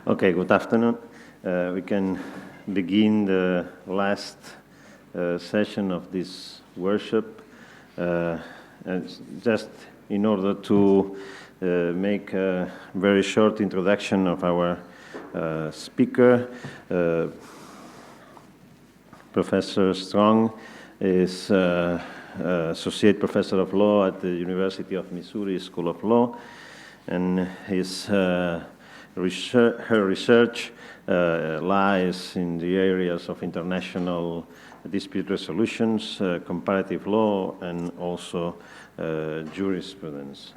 Okay, good afternoon. We can begin the last session of this workshop. And just in order to make a very short introduction of our speaker, Professor Strong is Associate Professor of Law at the University of Missouri School of Law, and her research lies in the areas of international dispute resolutions, comparative law, and also jurisprudence.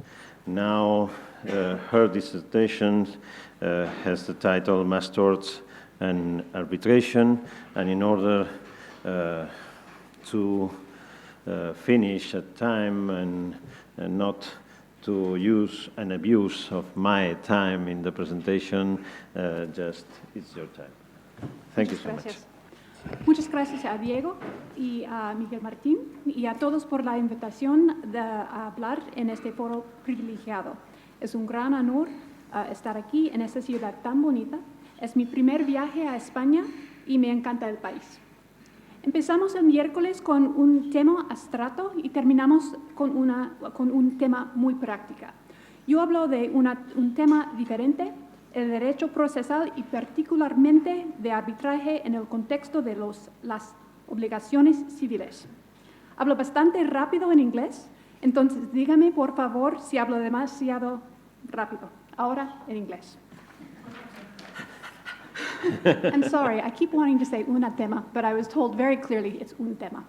Now, her dissertation has the title Mass Torts and Arbitration, and in order to finish at time and not to use and abuse of my time in the presentation, it's your time. Thank you so much. Muchas gracias a Diego y a Miguel Martín y a todos por la invitación de hablar en este foro privilegiado. Es un gran honor estar aquí en esta ciudad tan bonita. Es mi primer viaje a España y me encanta el país. Empezamos el miércoles con un tema abstracto y terminamos con un tema muy práctico. Yo hablo de un tema diferente, el derecho procesal y particularmente de arbitraje en el contexto de las obligaciones civiles. Hablo bastante rápido en inglés, entonces dígame por favor si hablo demasiado rápido. Ahora en inglés. I'm sorry, I keep wanting to say una tema, but I was told very clearly it's un tema.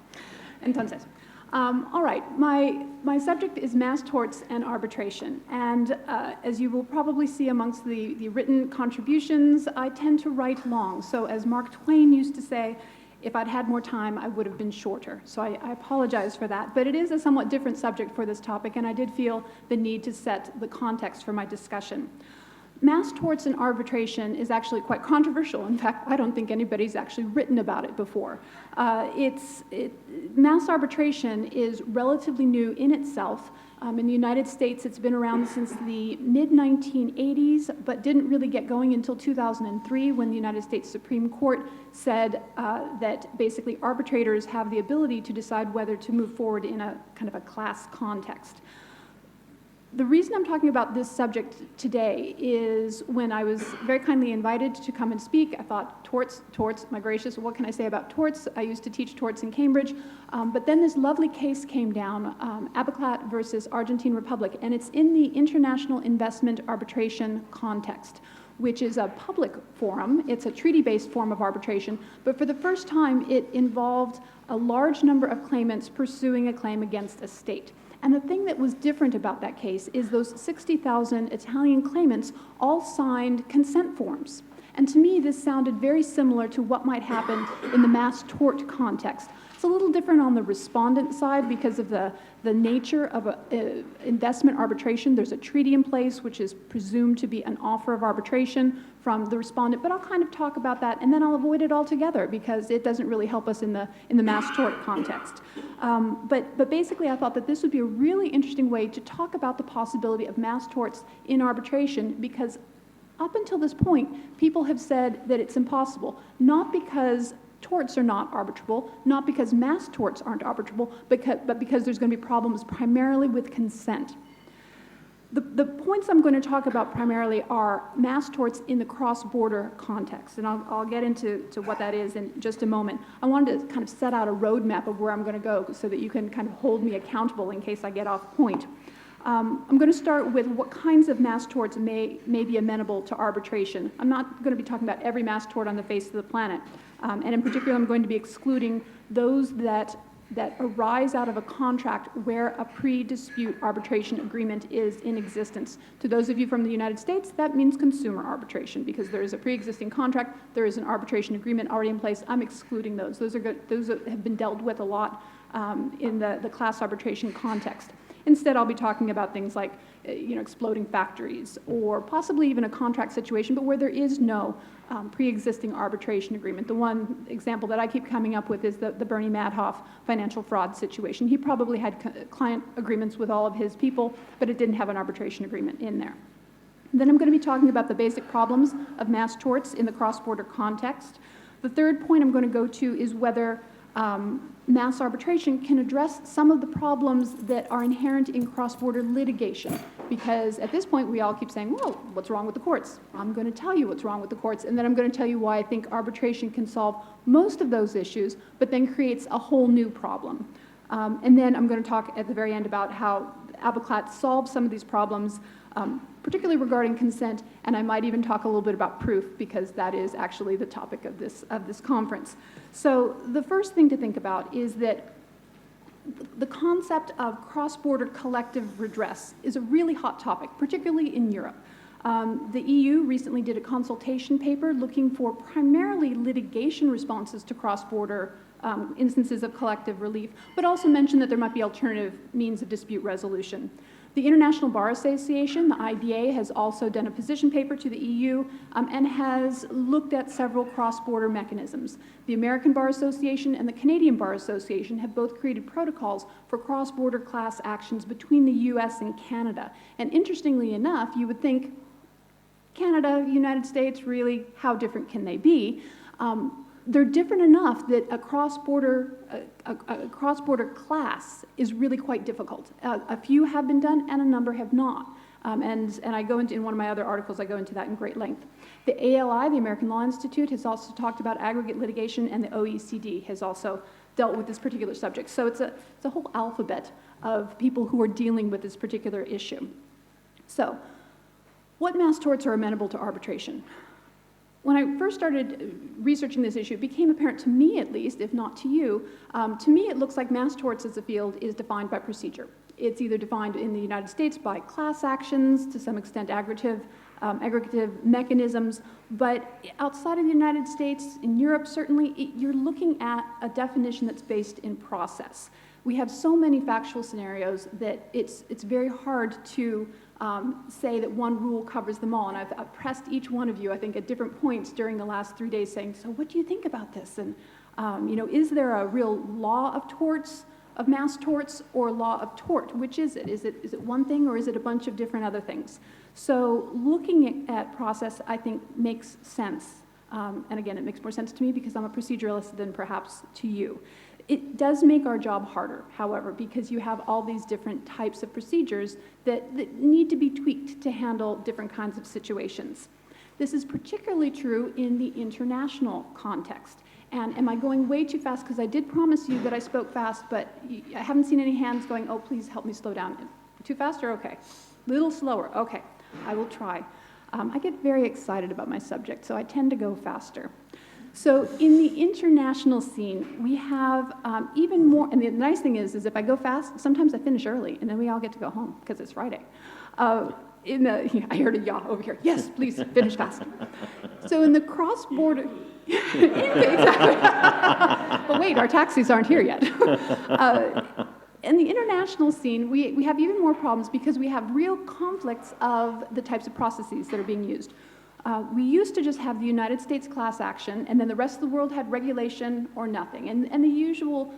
Entonces, all right, my subject is mass torts and arbitration. And as you will probably see amongst the written contributions, I tend to write long. So as Mark Twain used to say, if I'd had more time, I would have been shorter. So I apologize for that. But it is a somewhat different subject for this topic, and I did feel the need to set the context for my discussion. Mass torts and arbitration is actually quite controversial. In fact, I don't think anybody's actually written about it before. Mass arbitration is relatively new in itself. In the United States, it's been around since the mid-1980s, but didn't really get going until 2003 when the United States Supreme Court said that basically arbitrators have the ability to decide whether to move forward in a kind of a class context. The reason I'm talking about this subject today is when I was very kindly invited to come and speak, I thought, torts, my gracious, what can I say about torts? I used to teach torts in Cambridge, but then this lovely case came down, Abaclat versus Argentine Republic, and it's in the international investment arbitration context, which is a public forum. It's a treaty-based form of arbitration, but for the first time, it involved a large number of claimants pursuing a claim against a state. And the thing that was different about that case is those 60,000 Italian claimants all signed consent forms. And to me, this sounded very similar to what might happen in the mass tort context. It's a little different on the respondent side because of the nature of investment arbitration. There's a treaty in place which is presumed to be an offer of arbitration from the respondent, but I'll kind of talk about that and then I'll avoid it altogether because it doesn't really help us in the mass tort context. But basically I thought that this would be a really interesting way to talk about the possibility of mass torts in arbitration because up until this point, people have said that it's impossible, not because torts are not arbitrable, not because mass torts aren't arbitrable, but because there's going to be problems primarily with consent. The points I'm going to talk about primarily are mass torts in the cross-border context, and I'll get into what that is in just a moment. I wanted to kind of set out a roadmap of where I'm going to go so that you can kind of hold me accountable in case I get off point. I'm going to start with what kinds of mass torts may be amenable to arbitration. I'm not going to be talking about every mass tort on the face of the planet. And in particular, I'm going to be excluding those that arise out of a contract where a pre-dispute arbitration agreement is in existence. To those of you from the United States, that means consumer arbitration because there is a pre-existing contract, there is an arbitration agreement already in place. I'm excluding those. Those have been dealt with a lot in the class arbitration context. Instead, I'll be talking about things like exploding factories or possibly even a contract situation, but where there is no pre-existing arbitration agreement. The one example that I keep coming up with is the Bernie Madoff financial fraud situation. He probably had client agreements with all of his people, but it didn't have an arbitration agreement in there. Then I'm going to be talking about the basic problems of mass torts in the cross-border context. The third point I'm going to go to is whether mass arbitration can address some of the problems that are inherent in cross-border litigation. Because at this point, we all keep saying, well, what's wrong with the courts? I'm going to tell you what's wrong with the courts, and then I'm going to tell you why I think arbitration can solve most of those issues, but then creates a whole new problem. And then I'm going to talk at the very end about how Abaclat solves some of these problems, particularly regarding consent, and I might even talk a little bit about proof, because that is actually the topic of this conference. So the first thing to think about is that the concept of cross-border collective redress is a really hot topic, particularly in Europe. The EU recently did a consultation paper looking for primarily litigation responses to cross-border instances of collective relief, but also mentioned that there might be alternative means of dispute resolution. The International Bar Association, the IBA, has also done a position paper to the EU and has looked at several cross-border mechanisms. The American Bar Association and the Canadian Bar Association have both created protocols for cross-border class actions between the US and Canada. And interestingly enough, you would think, Canada, United States, really, how different can they be? They're different enough that a cross-border class is really quite difficult. A few have been done and a number have not. And I go into, in one of my other articles, I go into that in great length. The ALI, the American Law Institute, has also talked about aggregate litigation, and the OECD has also dealt with this particular subject. So it's a whole alphabet of people who are dealing with this particular issue. So, what mass torts are amenable to arbitration? When I first started researching this issue, it became apparent to me, at least, if not to you, to me it looks like mass torts as a field is defined by procedure. It's either defined in the United States by class actions, to some extent aggregative mechanisms, but outside of the United States, in Europe certainly, you're looking at a definition that's based in process. We have so many factual scenarios that it's very hard to say that one rule covers them all. And I've pressed each one of you, I think, at different points during the last 3 days saying, so what do you think about this? And, is there a real law of torts, of mass torts, or law of tort? Which is it? Is it one thing, or is it a bunch of different other things? So looking at process, I think, makes sense. And again, it makes more sense to me because I'm a proceduralist than perhaps to you. It does make our job harder, however, because you have all these different types of procedures that need to be tweaked to handle different kinds of situations. This is particularly true in the international context. And am I going way too fast? Because I did promise you that I spoke fast, but I haven't seen any hands going, oh, please help me slow down. Too fast or okay? A little slower. Okay, I will try. I get very excited about my subject, so I tend to go faster. So in the international scene, we have even more, and the nice thing is if I go fast, sometimes I finish early, and then we all get to go home, because it's Friday. I heard a yaw over here. Yes, please, finish fast. So in the cross-border, exactly. But wait, our taxis aren't here yet. In the international scene, we have even more problems because we have real conflicts of the types of processes that are being used. We used to just have the United States class action, and then the rest of the world had regulation or nothing. And the usual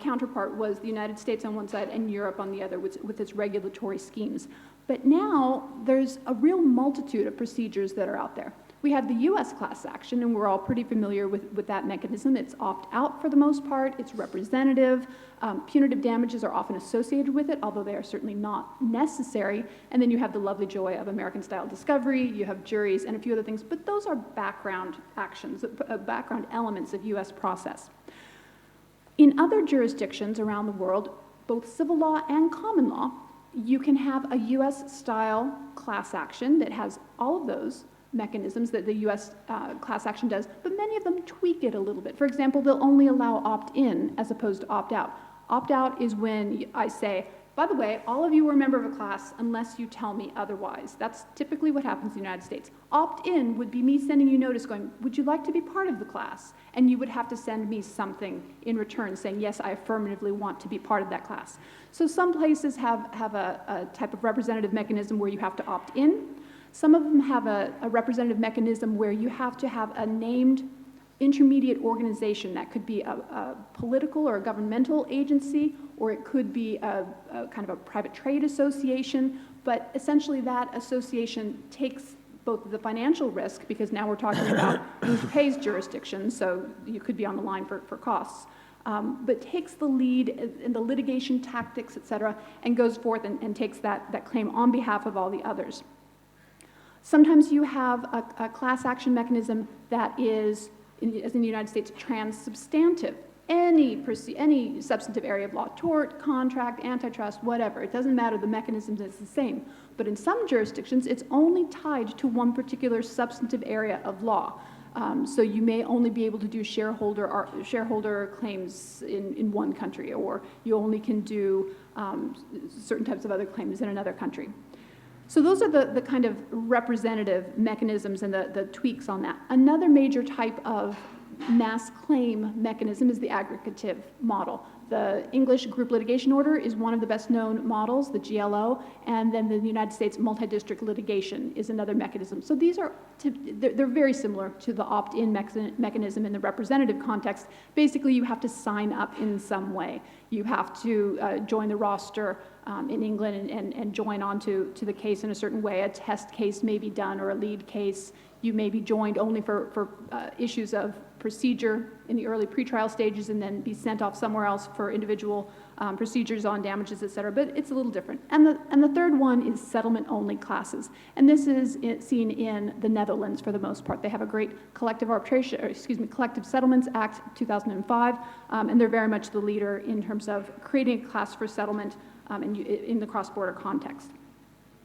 counterpart was the United States on one side and Europe on the other with its regulatory schemes. But now there's a real multitude of procedures that are out there. We have the US class action, and we're all pretty familiar with that mechanism. It's opt-out for the most part. It's representative. Punitive damages are often associated with it, although they are certainly not necessary. And then you have the lovely joy of American-style discovery. You have juries and a few other things. But those are background actions, background elements of US process. In other jurisdictions around the world, both civil law and common law, you can have a US-style class action that has all of those mechanisms that the US class action does, but many of them tweak it a little bit. For example, they'll only allow opt-in as opposed to opt-out. Opt-out is when I say, by the way, all of you are a member of a class unless you tell me otherwise. That's typically what happens in the United States. Opt-in would be me sending you notice going, would you like to be part of the class? And you would have to send me something in return saying, yes, I affirmatively want to be part of that class. So some places have a type of representative mechanism where you have to opt in. Some of them have a representative mechanism where you have to have a named intermediate organization. That could be a political or a governmental agency, or it could be a kind of a private trade association. But essentially that association takes both the financial risk, because now we're talking about who pays jurisdiction, so you could be on the line for costs, but takes the lead in the litigation tactics, et cetera, and goes forth and takes that claim on behalf of all the others. Sometimes you have a class action mechanism that is, as in the United States, transsubstantive. Any substantive area of law, tort, contract, antitrust, whatever, it doesn't matter, the mechanism is the same. But in some jurisdictions, it's only tied to one particular substantive area of law. So you may only be able to do shareholder claims in one country, or you only can do certain types of other claims in another country. So those are the kind of representative mechanisms and the tweaks on that. Another major type of mass claim mechanism is the aggregative model. The English group litigation order is one of the best known models, the GLO, and then the United States multi-district litigation is another mechanism. So these are, they're very similar to the opt-in mechanism in the representative context. Basically, you have to sign up in some way. You have to join the roster in England and join onto the case in a certain way. A test case may be done, or a lead case. You may be joined only for issues of procedure in the early pretrial stages, and then be sent off somewhere else for individual procedures on damages, et cetera, but it's a little different. And the third one is settlement-only classes. And this is seen in the Netherlands for the most part. They have a great collective settlements act 2005, and they're very much the leader in terms of creating a class for settlement in the cross-border context.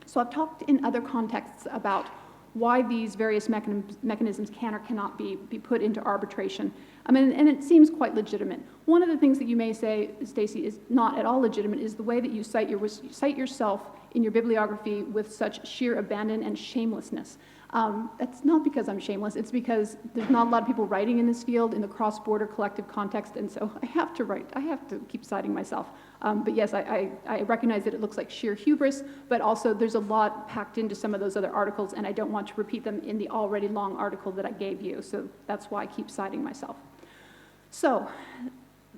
So I've talked in other contexts about why these various mechanisms can or cannot be put into arbitration. And it seems quite legitimate. One of the things that you may say, Stacy, is not at all legitimate is the way that you cite yourself in your bibliography with such sheer abandon and shamelessness. That's not because I'm shameless, it's because there's not a lot of people writing in this field in the cross-border collective context, and so I have to keep citing myself. But yes, I recognize that it looks like sheer hubris, but also there's a lot packed into some of those other articles, and I don't want to repeat them in the already long article that I gave you, so that's why I keep citing myself. So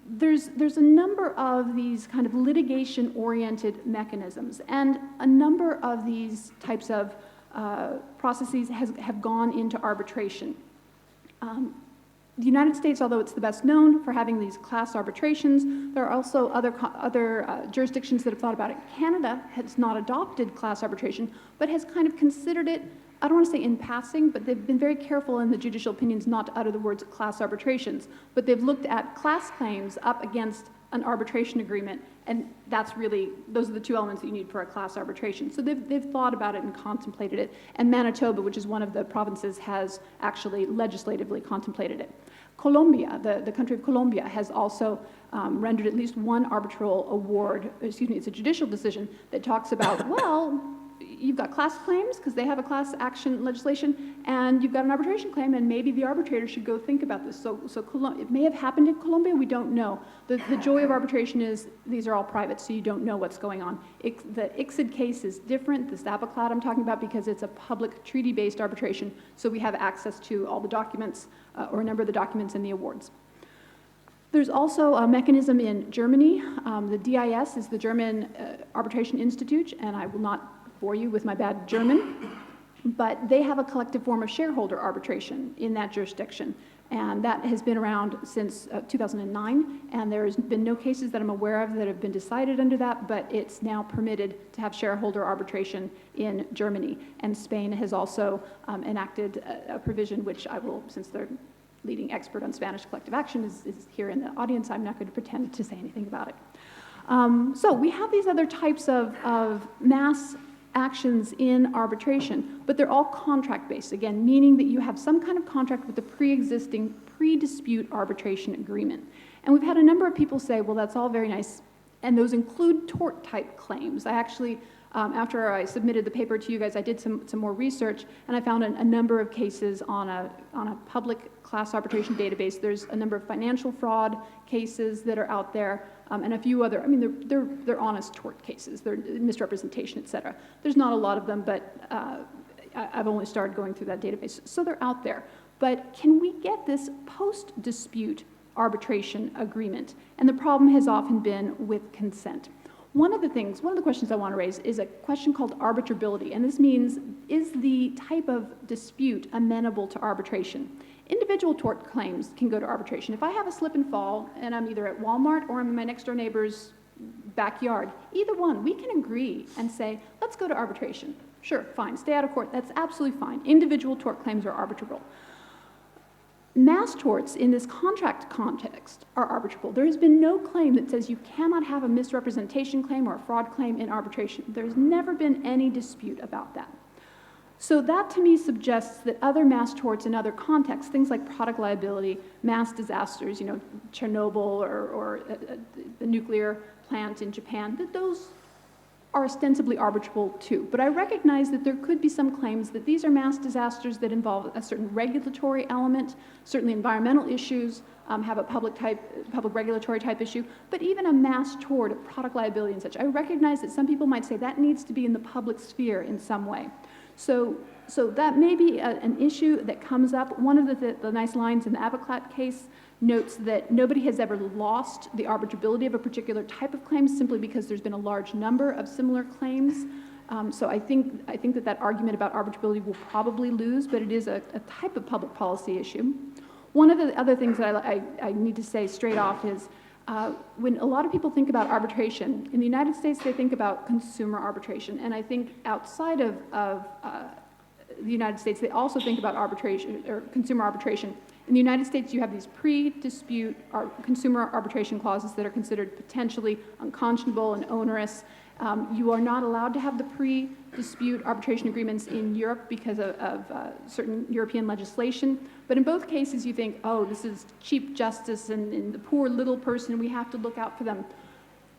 there's a number of these kind of litigation-oriented mechanisms, and a number of these types of processes have gone into arbitration. The United States, although it's the best known for having these class arbitrations, there are also other jurisdictions that have thought about it. Canada has not adopted class arbitration, but has kind of considered it, I don't want to say in passing, but they've been very careful in the judicial opinions not to utter the words class arbitrations. But they've looked at class claims up against an arbitration agreement, and that's really, those are the two elements that you need for a class arbitration. So they've thought about it and contemplated it, and Manitoba, which is one of the provinces, has actually legislatively contemplated it. Colombia, the country of Colombia, has also rendered at least one arbitral award, it's a judicial decision that talks about, well, you've got class claims because they have a class action legislation, and you've got an arbitration claim, and maybe the arbitrator should go think about this. So it may have happened in Colombia, we don't know. The joy of arbitration is these are all private, so you don't know what's going on. The ICSID case is different, this Abaclat I'm talking about, because it's a public treaty-based arbitration, so we have access to all the documents, or a number of the documents in the awards. There's also a mechanism in Germany. The DIS is the German Arbitration Institute, and I will not bore you with my bad German, but they have a collective form of shareholder arbitration in that jurisdiction, and that has been around since 2009, and there's been no cases that I'm aware of that have been decided under that, but it's now permitted to have shareholder arbitration in Germany, and Spain has also enacted a provision which I will, since they're leading expert on Spanish collective action is here in the audience, I'm not going to pretend to say anything about it. So we have these other types of mass actions in arbitration, but they're all contract-based, again, meaning that you have some kind of contract with the pre-existing pre-dispute arbitration agreement. And we've had a number of people say, well, that's all very nice, and those include tort-type claims. I actually, after I submitted the paper to you guys, I did some more research, and I found a number of cases on a public class arbitration database. There's a number of financial fraud cases that are out there, and a few other, I mean, they're honest tort cases, they're misrepresentation, et cetera. There's not a lot of them, but I've only started going through that database, so they're out there. But can we get this post-dispute arbitration agreement? And the problem has often been with consent. One of the questions I want to raise is a question called arbitrability, and this means, is the type of dispute amenable to arbitration? Individual tort claims can go to arbitration. If I have a slip and fall, and I'm either at Walmart or I'm in my next door neighbor's backyard, either one, we can agree and say, let's go to arbitration. Sure, fine, stay out of court, that's absolutely fine. Individual tort claims are arbitrable. Mass torts in this contract context are arbitrable. There has been no claim that says you cannot have a misrepresentation claim or a fraud claim in arbitration. There's never been any dispute about that. So that to me suggests that other mass torts in other contexts, things like product liability, mass disasters, Chernobyl or the nuclear plant in Japan, that those are ostensibly arbitrable too. But I recognize that there could be some claims that these are mass disasters that involve a certain regulatory element, certainly environmental issues, have a public regulatory type issue, but even a mass tort of product liability and such. I recognize that some people might say that needs to be in the public sphere in some way. So that may be an issue that comes up. One of the nice lines in the Abaclat case notes that nobody has ever lost the arbitrability of a particular type of claim simply because there's been a large number of similar claims. So I think that argument about arbitrability will probably lose, but it is a type of public policy issue. One of the other things that I need to say straight off is when a lot of people think about arbitration, in the United States they think about consumer arbitration, and I think outside of the United States they also think about arbitration or consumer arbitration. In the United States you have these pre-dispute consumer arbitration clauses that are considered potentially unconscionable and onerous. You are not allowed to have the pre-dispute arbitration agreements in Europe because of certain European legislation. But in both cases you think, oh, this is cheap justice and the poor little person, we have to look out for them.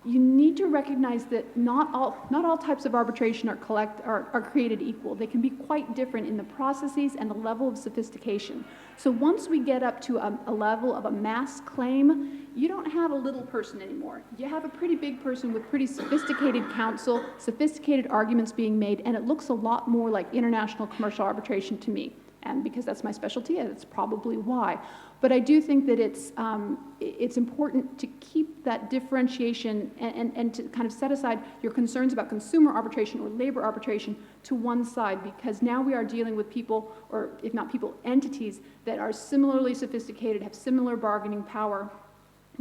You need to recognize that not all types of arbitration are created equal. They can be quite different in the processes and the level of sophistication. So once we get up to a level of a mass claim, you don't have a little person anymore. You have a pretty big person with pretty sophisticated counsel, sophisticated arguments being made, and it looks a lot more like international commercial arbitration to me. And because that's my specialty, that's probably why. But I do think that it's important to keep that differentiation and to kind of set aside your concerns about consumer arbitration or labor arbitration to one side, because now we are dealing with people, or if not people, entities that are similarly sophisticated, have similar bargaining power,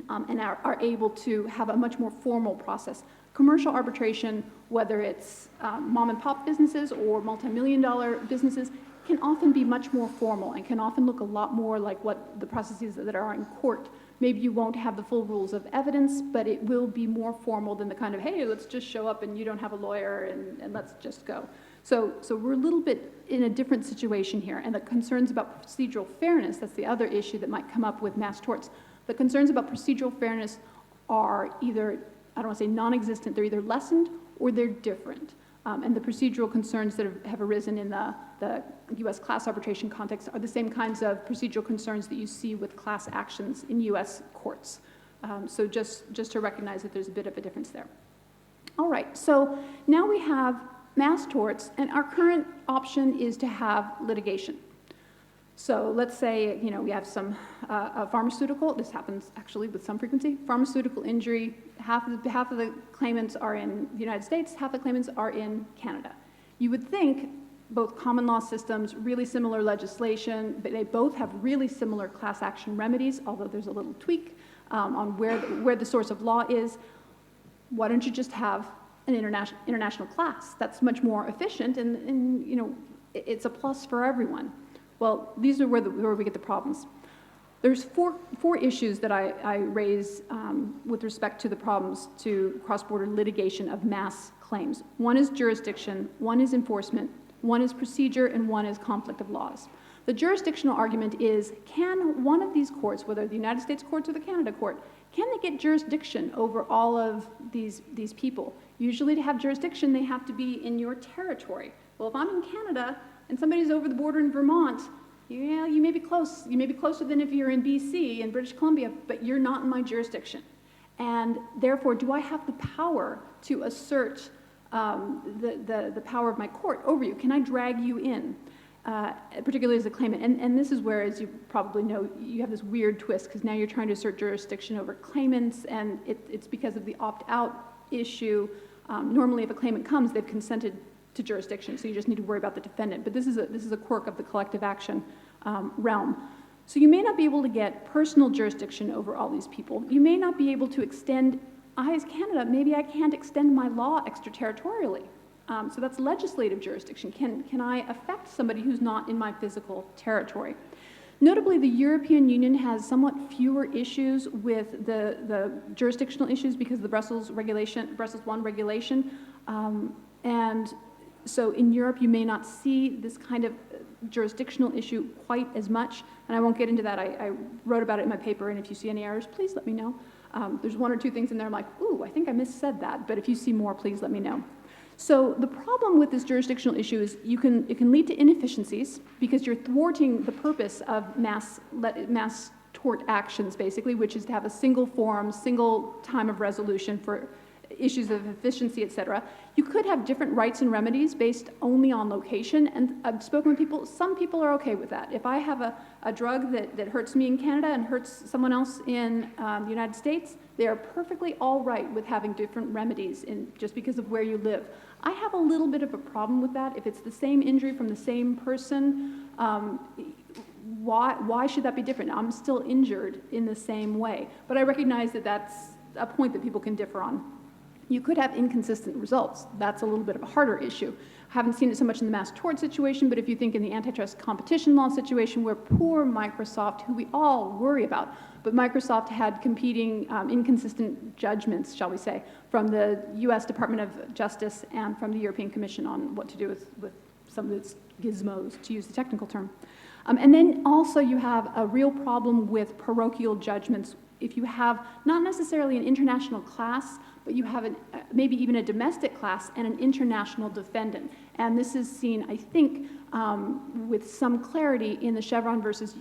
and are able to have a much more formal process. Commercial arbitration, whether it's mom and pop businesses or multi-million-dollar businesses, can often be much more formal and can often look a lot more like what the processes that are in court. Maybe you won't have the full rules of evidence, but it will be more formal than the kind of, hey, let's just show up and you don't have a lawyer and let's just go. So we're a little bit in a different situation here, and the concerns about procedural fairness, that's the other issue that might come up with mass torts. The concerns about procedural fairness are either, I don't want to say non-existent, they're either lessened or they're different. And the procedural concerns that have arisen in the U.S. class arbitration context are the same kinds of procedural concerns that you see with class actions in U.S. courts. So just to recognize that there's a bit of a difference there. All right, so now we have mass torts, and our current option is to have litigation. So let's say, we have some pharmaceutical, this happens actually with some frequency, pharmaceutical injury, half of the claimants are in the United States, half the claimants are in Canada. You would think both common law systems, really similar legislation, but they both have really similar class action remedies, although there's a little tweak on where the source of law is. Why don't you just have an international class? That's much more efficient, and it's a plus for everyone. Well, these are where we get the problems. There's four issues that I raise with respect to the problems to cross-border litigation of mass claims. One is jurisdiction, one is enforcement, one is procedure, and one is conflict of laws. The jurisdictional argument is, can one of these courts, whether the United States courts or the Canada court, can they get jurisdiction over all of these people? Usually to have jurisdiction, they have to be in your territory. Well, if I'm in Canada and somebody's over the border in Vermont, yeah, you may be close. You may be closer than if you're in BC, in British Columbia, but you're not in my jurisdiction. And therefore, do I have the power to assert the power of my court over you? Can I drag you in, particularly as a claimant? And this is where, as you probably know, you have this weird twist, because now you're trying to assert jurisdiction over claimants, and it's because of the opt-out issue, normally if a claimant comes, they've consented to jurisdiction, so you just need to worry about the defendant. But this is a quirk of the collective action realm. So you may not be able to get personal jurisdiction over all these people. You may not be able to extend, I as Canada, maybe I can't extend my law extraterritorially. So that's legislative jurisdiction. Can I affect somebody who's not in my physical territory? Notably, the European Union has somewhat fewer issues with the jurisdictional issues because of the Brussels I regulation. And so in Europe, you may not see this kind of jurisdictional issue quite as much. And I won't get into that. I wrote about it in my paper, and if you see any errors, please let me know. There's one or two things in there I'm like, ooh, I think I missaid that. But if you see more, please let me know. So the problem with this jurisdictional issue is it can lead to inefficiencies because you're thwarting the purpose of mass tort actions, basically, which is to have a single forum, single time of resolution for issues of efficiency, et cetera. You could have different rights and remedies based only on location, and I've spoken with people, some people are okay with that. If I have a drug that hurts me in Canada and hurts someone else in the United States, they are perfectly all right with having different remedies just because of where you live. I have a little bit of a problem with that. If it's the same injury from the same person, why should that be different? I'm still injured in the same way. But I recognize that that's a point that people can differ on. You could have inconsistent results. That's a little bit of a harder issue. I haven't seen it so much in the mass tort situation, but if you think in the antitrust competition law situation where poor Microsoft, who we all worry about, but Microsoft had competing inconsistent judgments, shall we say, from the US Department of Justice and from the European Commission on what to do with some of its gizmos, to use the technical term. And then also you have a real problem with parochial judgments. If you have not necessarily an international class, but you have maybe even a domestic class and an international defendant. And this is seen, I think, with some clarity in the Chevron versus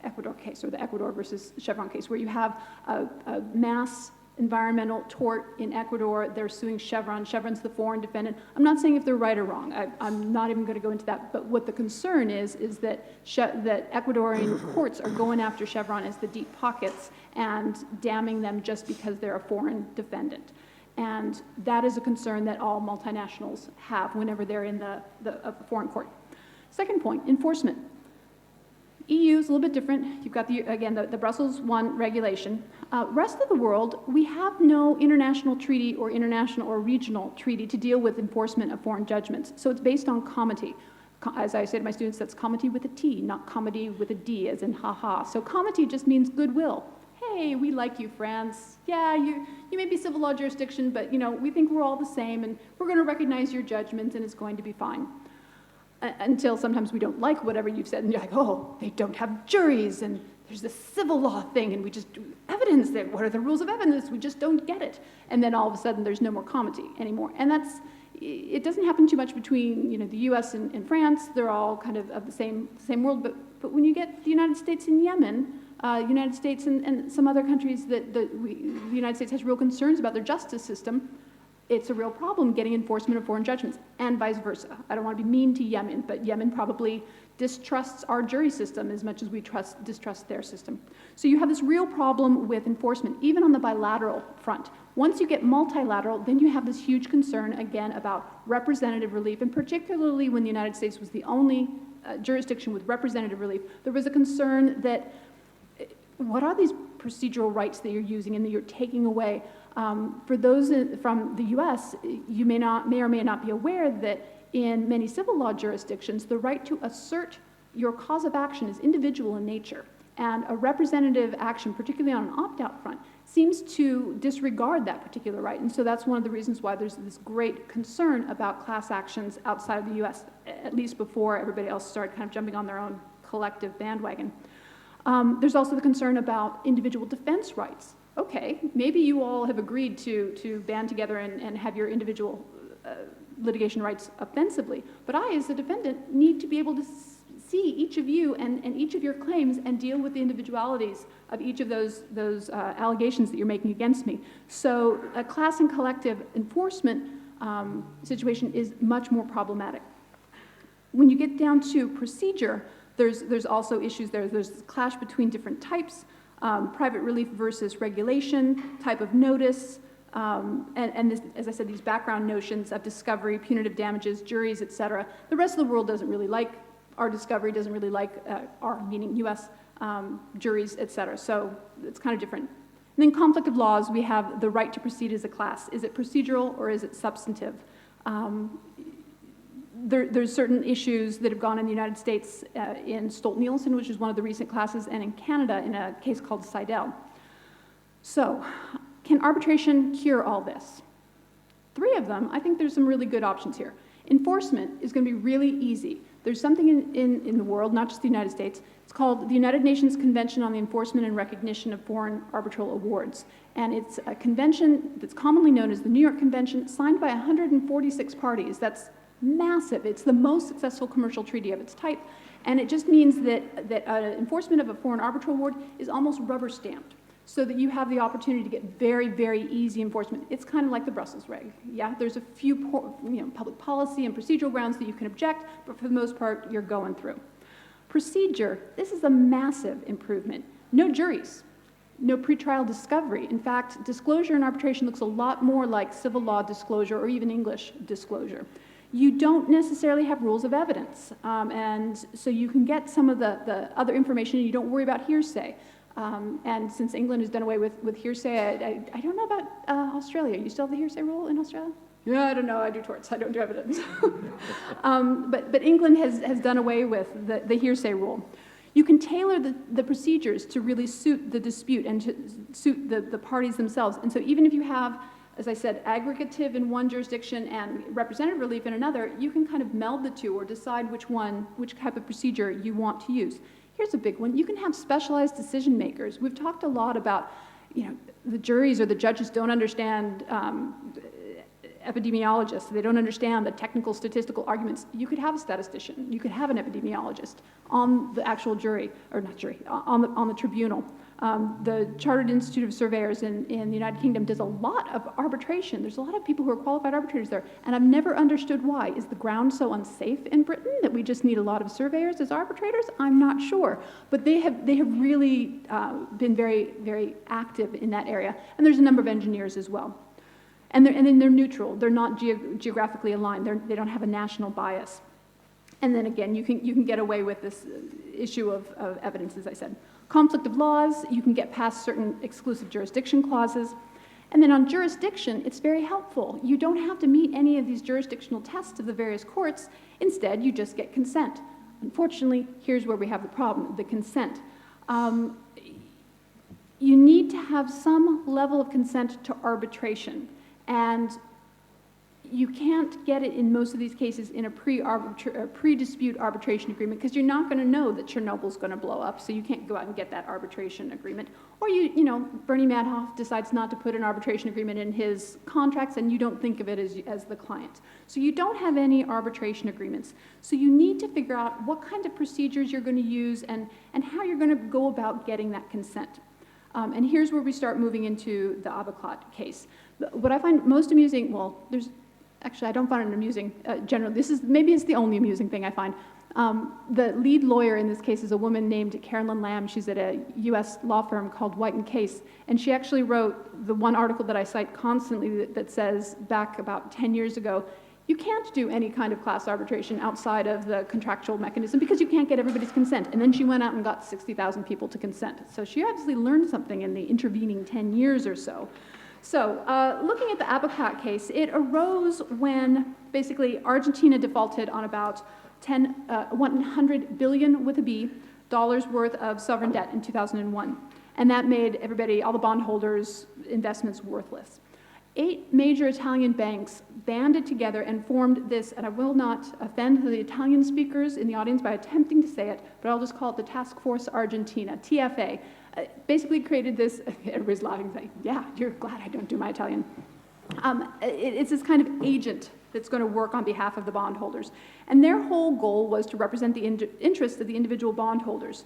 Ecuador case, or the Ecuador versus Chevron case, where you have a mass environmental tort in Ecuador. They're suing Chevron. Chevron's the foreign defendant. I'm not saying if they're right or wrong. I'm not even going to go into that. But what the concern is that Ecuadorian courts are going after Chevron as the deep pockets and damning them just because they're a foreign defendant. And that is a concern that all multinationals have whenever they're in a foreign court. Second point, enforcement. EU is a little bit different. You've got, the Brussels I regulation. Rest of the world, we have no international treaty or international or regional treaty to deal with enforcement of foreign judgments. So it's based on comity. As I say to my students, that's comity with a T, not comedy with a D, as in ha-ha. So comity just means goodwill. Hey, we like you, France. Yeah, you may be civil law jurisdiction, but we think we're all the same, and we're going to recognize your judgment, and it's going to be fine. Until sometimes we don't like whatever you've said, and you're like, oh, they don't have juries, and there's this civil law thing, and we just do evidence. What are the rules of evidence? We just don't get it. And then all of a sudden, there's no more comity anymore. And it doesn't happen too much between the U.S. and France. They're all kind of the same world. But when you get the United States and Yemen, United States and some other countries that the United States has real concerns about their justice system, it's a real problem getting enforcement of foreign judgments, and vice versa. I don't want to be mean to Yemen, but Yemen probably distrusts our jury system as much as we distrust their system. So you have this real problem with enforcement, even on the bilateral front. Once you get multilateral, then you have this huge concern, again, about representative relief, and particularly when the United States was the only jurisdiction with representative relief, there was a concern that what are these procedural rights that you're using and that you're taking away? For those from the U.S., you may or may not be aware that in many civil law jurisdictions, the right to assert your cause of action is individual in nature. And a representative action, particularly on an opt-out front, seems to disregard that particular right. And so that's one of the reasons why there's this great concern about class actions outside of the U.S., at least before everybody else started kind of jumping on their own collective bandwagon. There's also the concern about individual defense rights. Okay, maybe you all have agreed to band together and have your individual litigation rights offensively, but I, as a defendant, need to be able to see each of you and each of your claims and deal with the individualities of each of those allegations that you're making against me. So a class and collective enforcement situation is much more problematic. When you get down to procedure, there's also issues there. There's this clash between different types, private relief versus regulation, type of notice, And this, as I said, these background notions of discovery, punitive damages, juries, et cetera. The rest of the world doesn't really like our discovery, doesn't really like our, meaning US, juries, et cetera. So it's kind of different. And then conflict of laws, we have the right to proceed as a class. Is it procedural or is it substantive? There's certain issues that have gone in the United States in Stolt-Nielsen, which is one of the recent classes, and in Canada in a case called Seidel. So, can arbitration cure all this? 3 of them, I think there's some really good options here. Enforcement is going to be really easy. There's something in the world, not just the United States, it's called the United Nations Convention on the Enforcement and Recognition of Foreign Arbitral Awards. And it's a convention that's commonly known as the New York Convention, signed by 146 parties. That's massive. It's the most successful commercial treaty of its type. And it just means that enforcement of a foreign arbitral award is almost rubber stamped, so that you have the opportunity to get very, very easy enforcement. It's kind of like the Brussels reg. Yeah, there's a few public policy and procedural grounds that you can object, but for the most part, you're going through. Procedure, this is a massive improvement. No juries, no pretrial discovery. In fact, disclosure in arbitration looks a lot more like civil law disclosure or even English disclosure. You don't necessarily have rules of evidence, and so you can get some of the other information and you don't worry about hearsay. And since England has done away with hearsay, I don't know about Australia. You still have the hearsay rule in Australia? Yeah, I don't know. I do torts. I don't do evidence. But England has done away with the hearsay rule. You can tailor the procedures to really suit the dispute and to suit the parties themselves. And so even if you have, as I said, aggregative in one jurisdiction and representative relief in another, you can kind of meld the two or decide which type of procedure you want to use. Here's a big one. You can have specialized decision makers. We've talked a lot about, the juries or the judges don't understand epidemiologists. They don't understand the technical statistical arguments. You could have a statistician. You could have an epidemiologist on the actual jury, or not jury, on the tribunal. The Chartered Institute of Surveyors in the United Kingdom does a lot of arbitration. There's a lot of people who are qualified arbitrators there, and I've never understood why. Is the ground so unsafe in Britain that we just need a lot of surveyors as arbitrators? I'm not sure, but they have really been very, very active in that area, and there's a number of engineers as well. And then they're neutral. They're not geographically aligned. They don't have a national bias. And then again, you can get away with this issue of evidence, as I said. Conflict of laws, you can get past certain exclusive jurisdiction clauses. And then on jurisdiction, it's very helpful. You don't have to meet any of these jurisdictional tests of the various courts. Instead, you just get consent. Unfortunately, here's where we have the problem, the consent. You need to have some level of consent to arbitration. And you can't get it in most of these cases in a pre-dispute arbitration agreement because you're not going to know that Chernobyl's going to blow up, so you can't go out and get that arbitration agreement. Or Bernie Madoff decides not to put an arbitration agreement in his contracts, and you don't think of it as the client. So you don't have any arbitration agreements. So you need to figure out what kind of procedures you're going to use and how you're going to go about getting that consent. And here's where we start moving into the Abaclat case. What I find most amusing, actually, I don't find it amusing generally. Maybe it's the only amusing thing I find. The lead lawyer in this case is a woman named Carolyn Lamb. She's at a U.S. law firm called White & Case, and she actually wrote the one article that I cite constantly that says, back about 10 years ago, you can't do any kind of class arbitration outside of the contractual mechanism because you can't get everybody's consent. And then she went out and got 60,000 people to consent. So she obviously learned something in the intervening 10 years or so. So looking at the Abaclat case, it arose when basically Argentina defaulted on about 100 billion with a B dollars worth of sovereign debt in 2001. And that made everybody, all the bondholders' investments worthless. 8 major Italian banks banded together and formed this, and I will not offend the Italian speakers in the audience by attempting to say it, but I'll just call it the Task Force Argentina, TFA. Basically created this, everybody's laughing, saying, yeah, you're glad I don't do my Italian. It's this kind of agent that's going to work on behalf of the bondholders. And their whole goal was to represent the interests of the individual bondholders.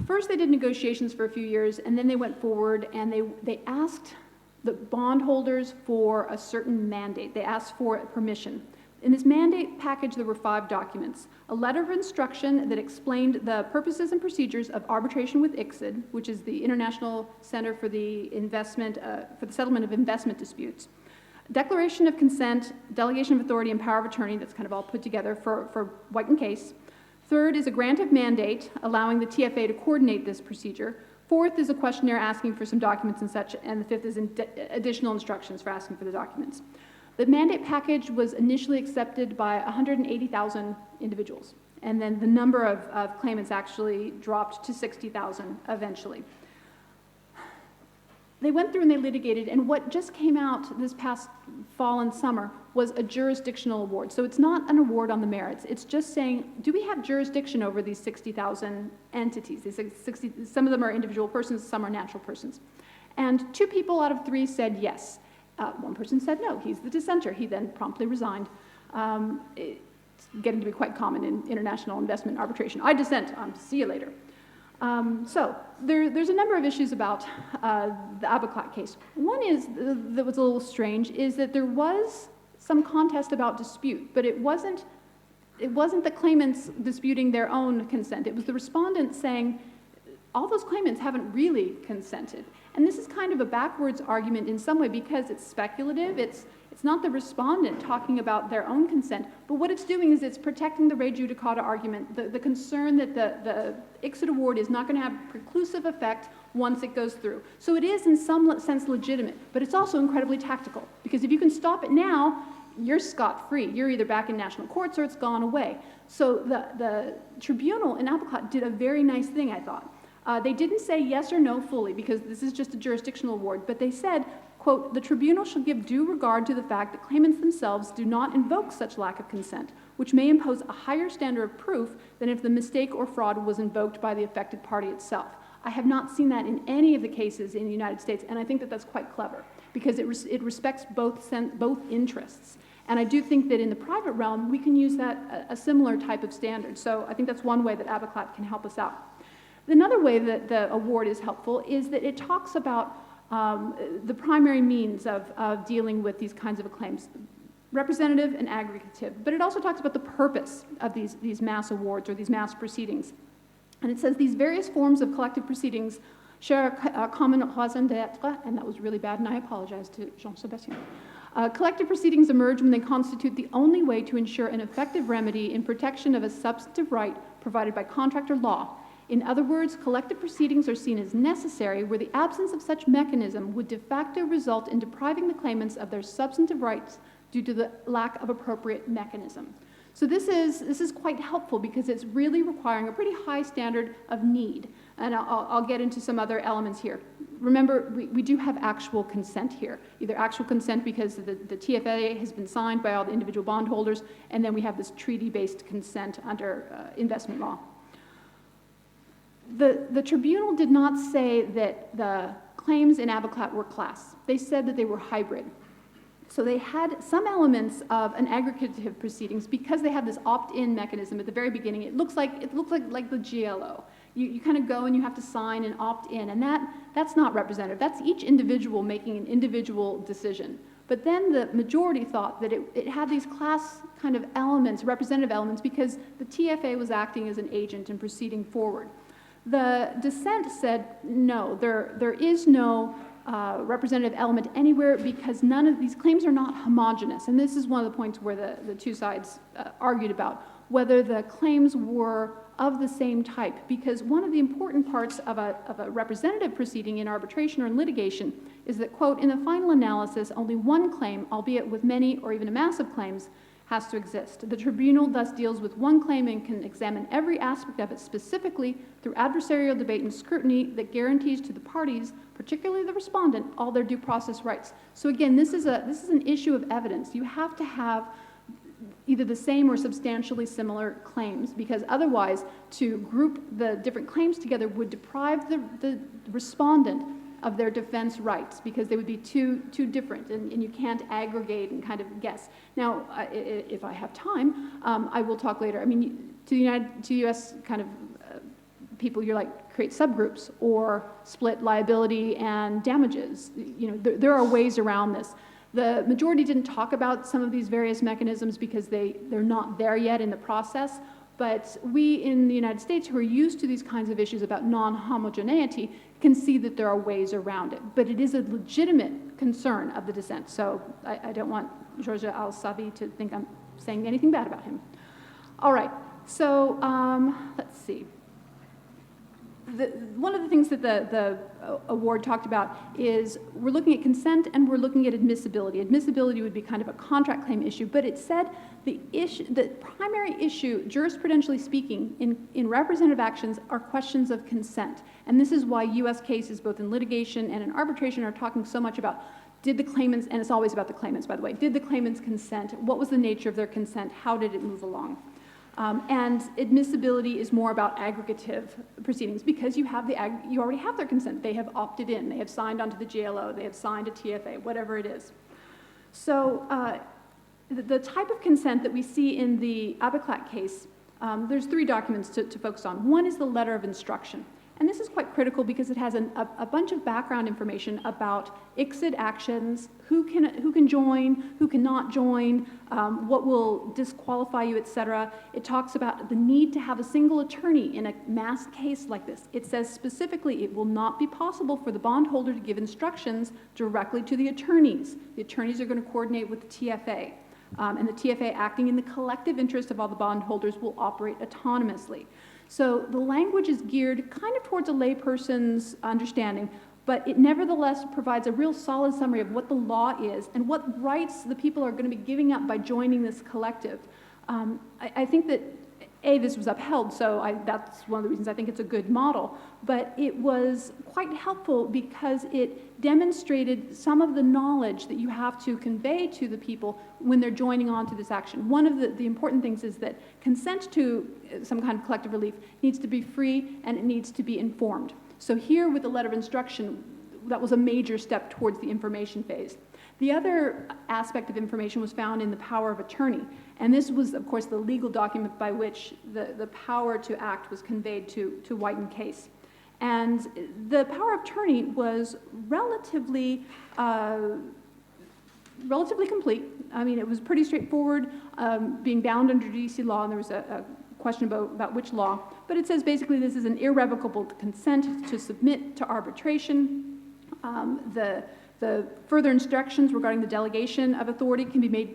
First, they did negotiations for a few years, and then they went forward and they asked the bondholders for a certain mandate. They asked for permission. In this mandate package, there were 5 documents. A letter of instruction that explained the purposes and procedures of arbitration with ICSID, which is the International Center for the Settlement of Investment Disputes. Declaration of consent, delegation of authority, and power of attorney, that's kind of all put together for White and Case. Third is a grant of mandate, allowing the TFA to coordinate this procedure. Fourth is a questionnaire asking for some documents and such, and the fifth is additional instructions for asking for the documents. The mandate package was initially accepted by 180,000 individuals, and then the number of claimants actually dropped to 60,000 eventually. They went through and they litigated, and what just came out this past fall and summer was a jurisdictional award. So it's not an award on the merits. It's just saying, do we have jurisdiction over these 60,000 entities? Some of them are individual persons, some are natural persons. And 2 people out of 3 said yes. One person said no. He's the dissenter. He then promptly resigned. It's getting to be quite common in international investment arbitration. I dissent. See you later. So there's a number of issues about the Abaclat case. One is that was a little strange is that there was some contest about dispute, but it wasn't the claimants disputing their own consent. It was the respondent saying all those claimants haven't really consented. And this is kind of a backwards argument in some way because it's speculative. It's not the respondent talking about their own consent, but what it's doing is it's protecting the re judicata argument, the concern that the ICSID award is not going to have preclusive effect once it goes through. So it is in some sense legitimate, but it's also incredibly tactical because if you can stop it now, you're scot-free. You're either back in national courts or it's gone away. So the tribunal in Abaclat did a very nice thing, I thought. They didn't say yes or no fully because this is just a jurisdictional award, but they said, quote, the tribunal shall give due regard to the fact that claimants themselves do not invoke such lack of consent, which may impose a higher standard of proof than if the mistake or fraud was invoked by the affected party itself. I have not seen that in any of the cases in the United States, and I think that that's quite clever because it respects both interests. And I do think that in the private realm, we can use that a similar type of standard. So I think that's one way that Abaclat can help us out. Another way that the award is helpful is that it talks about the primary means of dealing with these kinds of claims, representative and aggregative. But it also talks about the purpose of these mass awards or these mass proceedings. And it says these various forms of collective proceedings share a common raison d'être, and that was really bad, and I apologize to Jean-Sébastien. Collective proceedings emerge when they constitute the only way to ensure an effective remedy in protection of a substantive right provided by contract or law. In other words, collective proceedings are seen as necessary where the absence of such mechanism would de facto result in depriving the claimants of their substantive rights due to the lack of appropriate mechanism. So this is quite helpful because it's really requiring a pretty high standard of need. And I'll get into some other elements here. Remember, we do have actual consent here, either actual consent because the TFA has been signed by all the individual bondholders, and then we have this treaty-based consent under investment law. The tribunal did not say that the claims in Abaclat were class. They said that they were hybrid. So they had some elements of an aggregative proceedings because they had this opt-in mechanism at the very beginning. It looks like the GLO. You kind of go and you have to sign and opt in, and that's not representative. That's each individual making an individual decision. But then the majority thought that it had these class kind of elements, representative elements, because the TFA was acting as an agent and proceeding forward. The dissent said, no, there is no representative element anywhere because none of these claims are not homogeneous. And this is one of the points where the two sides argued about whether the claims were of the same type. Because one of the important parts of a representative proceeding in arbitration or in litigation is that, quote, in the final analysis, only one claim, albeit with many or even a mass of claims, has to exist. The tribunal thus deals with one claim and can examine every aspect of it specifically through adversarial debate and scrutiny that guarantees to the parties, particularly the respondent, all their due process rights. So again, this is an issue of evidence. You have to have either the same or substantially similar claims, because otherwise to group the different claims together would deprive the respondent of their defense rights, because they would be too different, and you can't aggregate and kind of guess. Now, if I have time, I will talk later. I mean, to U.S. kind of people, you're like, create subgroups or split liability and damages. You know, there are ways around this. The majority didn't talk about some of these various mechanisms because they're not there yet in the process, but we in the United States who are used to these kinds of issues about non-homogeneity can see that there are ways around it. But it is a legitimate concern of the dissent, so I don't want Georges Al-Savi to think I'm saying anything bad about him. All right, so let's see. One of the things that the award talked about is we're looking at consent and we're looking at admissibility. Admissibility would be kind of a contract claim issue, but it said the primary issue, jurisprudentially speaking, in representative actions are questions of consent. And this is why U.S. cases, both in litigation and in arbitration, are talking so much about did the claimants, and it's always about the claimants, by the way, did the claimants consent? What was the nature of their consent? How did it move along? And admissibility is more about aggregative proceedings because you already have their consent. They have opted in. They have signed onto the GLO. They have signed a TFA, whatever it is. So the type of consent that we see in the Abaclat case, there's 3 documents to focus on. One is the letter of instruction. And this is quite critical because it has a bunch of background information about ICSID actions, who can join, who cannot join, what will disqualify you, etc. It talks about the need to have a single attorney in a mass case like this. It says specifically it will not be possible for the bondholder to give instructions directly to the attorneys. The attorneys are going to coordinate with the TFA. And the TFA, acting in the collective interest of all the bondholders, will operate autonomously. So the language is geared kind of towards a layperson's understanding, but it nevertheless provides a real solid summary of what the law is and what rights the people are going to be giving up by joining this collective. I think that, this was upheld, so that's one of the reasons I think it's a good model, but it was quite helpful because it demonstrated some of the knowledge that you have to convey to the people when they're joining on to this action. One of the important things is that consent to some kind of collective relief needs to be free and it needs to be informed. So here with the letter of instruction, that was a major step towards the information phase. The other aspect of information was found in the power of attorney. And this was, of course, the legal document by which the power to act was conveyed to White and Case. And the power of attorney was relatively complete. I mean, it was pretty straightforward, being bound under DC law, and there was a question about which law. But it says basically this is an irrevocable consent to submit to arbitration. The further instructions regarding the delegation of authority can be made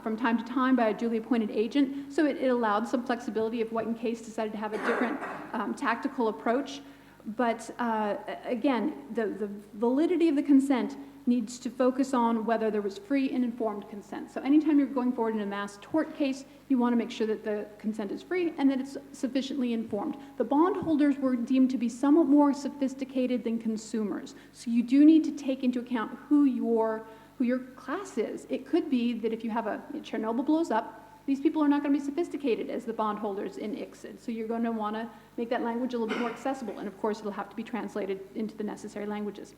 from time to time by a duly appointed agent. So it allowed some flexibility if White and Case decided to have a different tactical approach. But again, the validity of the consent needs to focus on whether there was free and informed consent. So anytime you're going forward in a mass tort case, you want to make sure that the consent is free and that it's sufficiently informed. The bondholders were deemed to be somewhat more sophisticated than consumers. So you do need to take into account who your class is. It could be that if you have Chernobyl blows up, these people are not going to be sophisticated as the bondholders in ICSID. So you're going to want to make that language a little bit more accessible. And of course, it'll have to be translated into the necessary languages.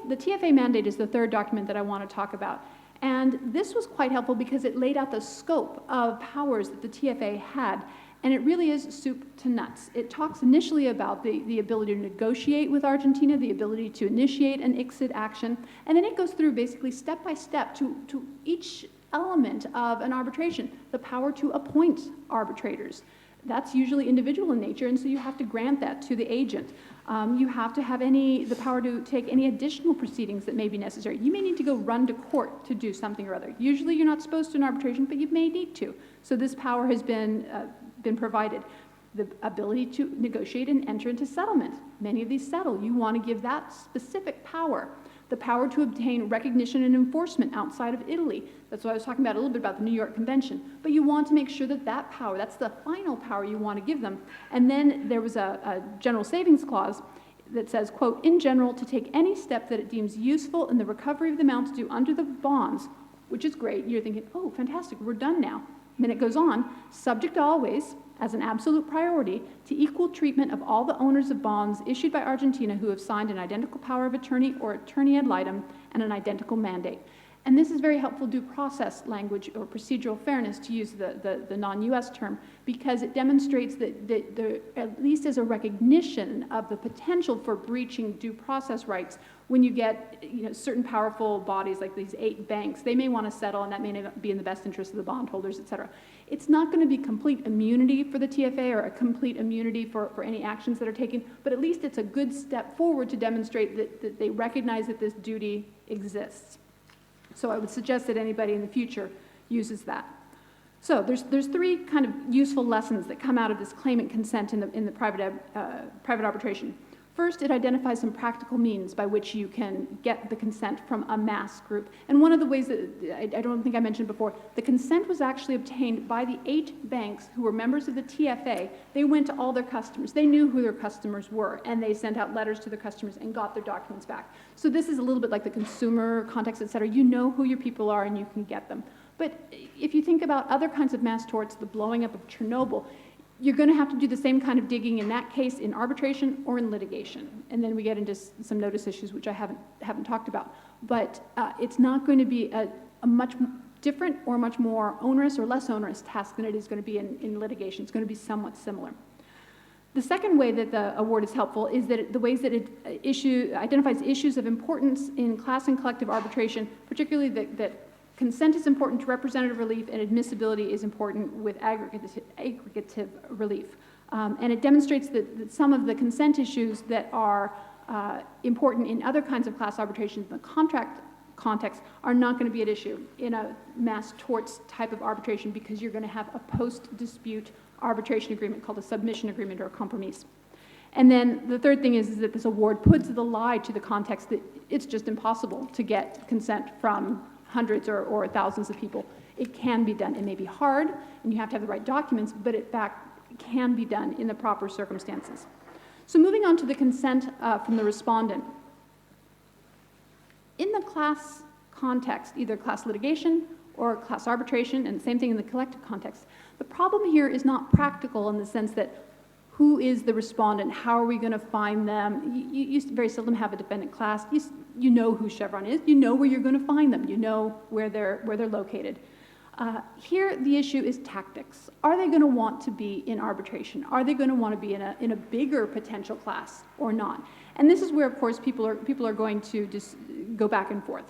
The Tfa Mandate is the third document that I want to talk about. And this was quite helpful because it laid out the scope of powers that the TFA had. And it really is soup to nuts. It talks initially about the ability to negotiate with Argentina, the ability to initiate an ICSID action. And then it goes through basically step by step to each element of an arbitration, the power to appoint arbitrators. That's usually individual in nature, and so you have to grant that to the agent. You have to have the power to take any additional proceedings that may be necessary. You may need to go run to court to do something or other. Usually you're not supposed to in arbitration, but you may need to. So this power has been provided. The ability to negotiate and enter into settlement. Many of these settle. You want to give that specific power. The power to obtain recognition and enforcement outside of Italy. That's what I was talking about a little bit about the New York Convention. But you want to make sure that power, that's the final power you want to give them. And then there was a general savings clause that says, quote, in general, to take any step that it deems useful in the recovery of the amounts due under the bonds, which is great. You're thinking, oh, fantastic, we're done now. And then it goes on, subject always, as an absolute priority, to equal treatment of all the owners of bonds issued by Argentina who have signed an identical power of attorney or attorney ad litem and an identical mandate. And this is very helpful due process language or procedural fairness, to use the non-US term, because it demonstrates that there at least is a recognition of the potential for breaching due process rights when you get certain powerful bodies like these 8 banks. They may want to settle, and that may not be in the best interest of the bondholders, et cetera. It's not going to be complete immunity for the TFA or a complete immunity for any actions that are taken, but at least it's a good step forward to demonstrate that they recognize that this duty exists. So I would suggest that anybody in the future uses that. So there's 3 kind of useful lessons that come out of this claimant consent in the private arbitration. First, it identifies some practical means by which you can get the consent from a mass group. And one of the ways that I don't think I mentioned before, the consent was actually obtained by the 8 banks who were members of the TFA. They went to all their customers. They knew who their customers were, and they sent out letters to their customers and got their documents back. So this is a little bit like the consumer context, et cetera. You know who your people are, and you can get them. But if you think about other kinds of mass torts, the blowing up of Chernobyl, you're going to have to do the same kind of digging in that case in arbitration or in litigation. And then we get into some notice issues, which I haven't talked about. But it's not going to be a much different or much more onerous or less onerous task than it is going to be in litigation. It's going to be somewhat similar. The second way that the award is helpful is that the ways that it identifies issues of importance in class and collective arbitration, particularly that consent is important to representative relief, and admissibility is important with aggregative relief. And it demonstrates that some of the consent issues that are important in other kinds of class arbitrations in the contract context are not going to be at issue in a mass torts type of arbitration, because you're going to have a post-dispute arbitration agreement called a submission agreement or a compromise. And then the third thing is that this award puts the lie to the context that it's just impossible to get consent from hundreds or thousands of people. It can be done. It may be hard, and you have to have the right documents, but in fact, it can be done in the proper circumstances. So moving on to the consent from the respondent. In the class context, either class litigation or class arbitration, and same thing in the collective context, the problem here is not practical in the sense that who is the respondent? How are we going to find them? You very seldom have a defendant class. You know who Chevron is. You know where you're going to find them. You know where they're located. Here, the issue is tactics. Are they going to want to be in arbitration? Are they going to want to be in a bigger potential class or not? And this is where, of course, people are going to just go back and forth.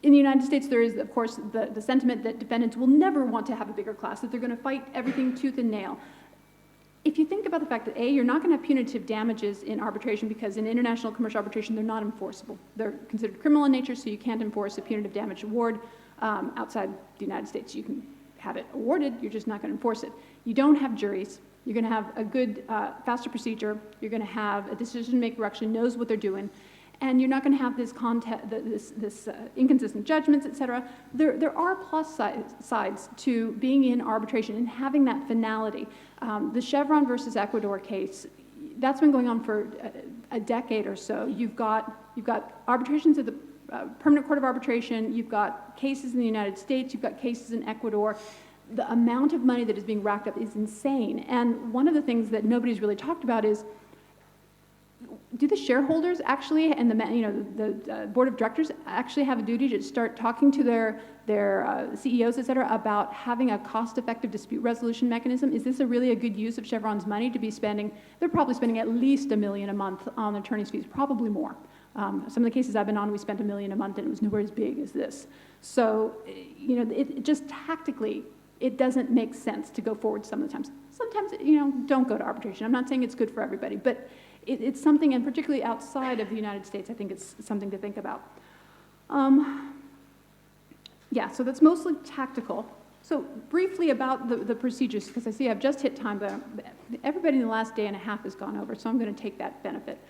In the United States, there is, of course, the sentiment that defendants will never want to have a bigger class, that they're going to fight everything tooth and nail. If you think about the fact that, A, you're not going to have punitive damages in arbitration because in international commercial arbitration, they're not enforceable. They're considered criminal in nature, so you can't enforce a punitive damage award outside the United States. You can have it awarded, you're just not going to enforce it. You don't have juries. You're going to have a good, faster procedure. You're going to have a decision-maker who actually knows what they're doing. And you're not going to have this inconsistent judgments, et cetera. There are plus sides to being in arbitration and having that finality. The Chevron versus Ecuador case, that's been going on for a decade or so. You've got arbitrations at the Permanent Court of Arbitration. You've got cases in the United States. You've got cases in Ecuador. The amount of money that is being racked up is insane. And one of the things that nobody's really talked about is, do the shareholders actually, and the board of directors actually have a duty to start talking to their CEOs, et cetera, about having a cost-effective dispute resolution mechanism? Is this really a good use of Chevron's money to be spending? They're probably spending at least $1 million a month on attorney's fees, probably more. Some of the cases I've been on, we spent $1 million a month, and it was nowhere as big as this. So, it just tactically, it doesn't make sense to go forward some of the times. Sometimes, don't go to arbitration. I'm not saying it's good for everybody, but it's something, and particularly outside of the United States, I think it's something to think about. Yeah, so that's mostly tactical. So briefly about the procedures, because I see I've just hit time, but everybody in the last day and a half has gone over, so I'm going to take that benefit.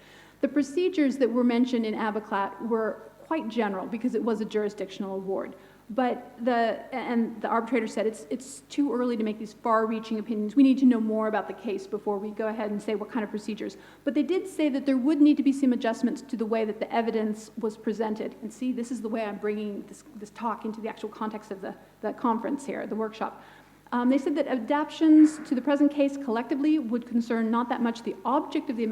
The procedures that were mentioned in Abaclat were quite general because it was a jurisdictional award. But the arbitrator said it's too early to make these far-reaching opinions. We need to know more about the case before we go ahead and say what kind of procedures. But they did say that there would need to be some adjustments to the way that the evidence was presented. And see, this is the way I'm bringing this talk into the actual context of the conference here, the workshop. They said that adaptations to the present case collectively would concern not that much the object of the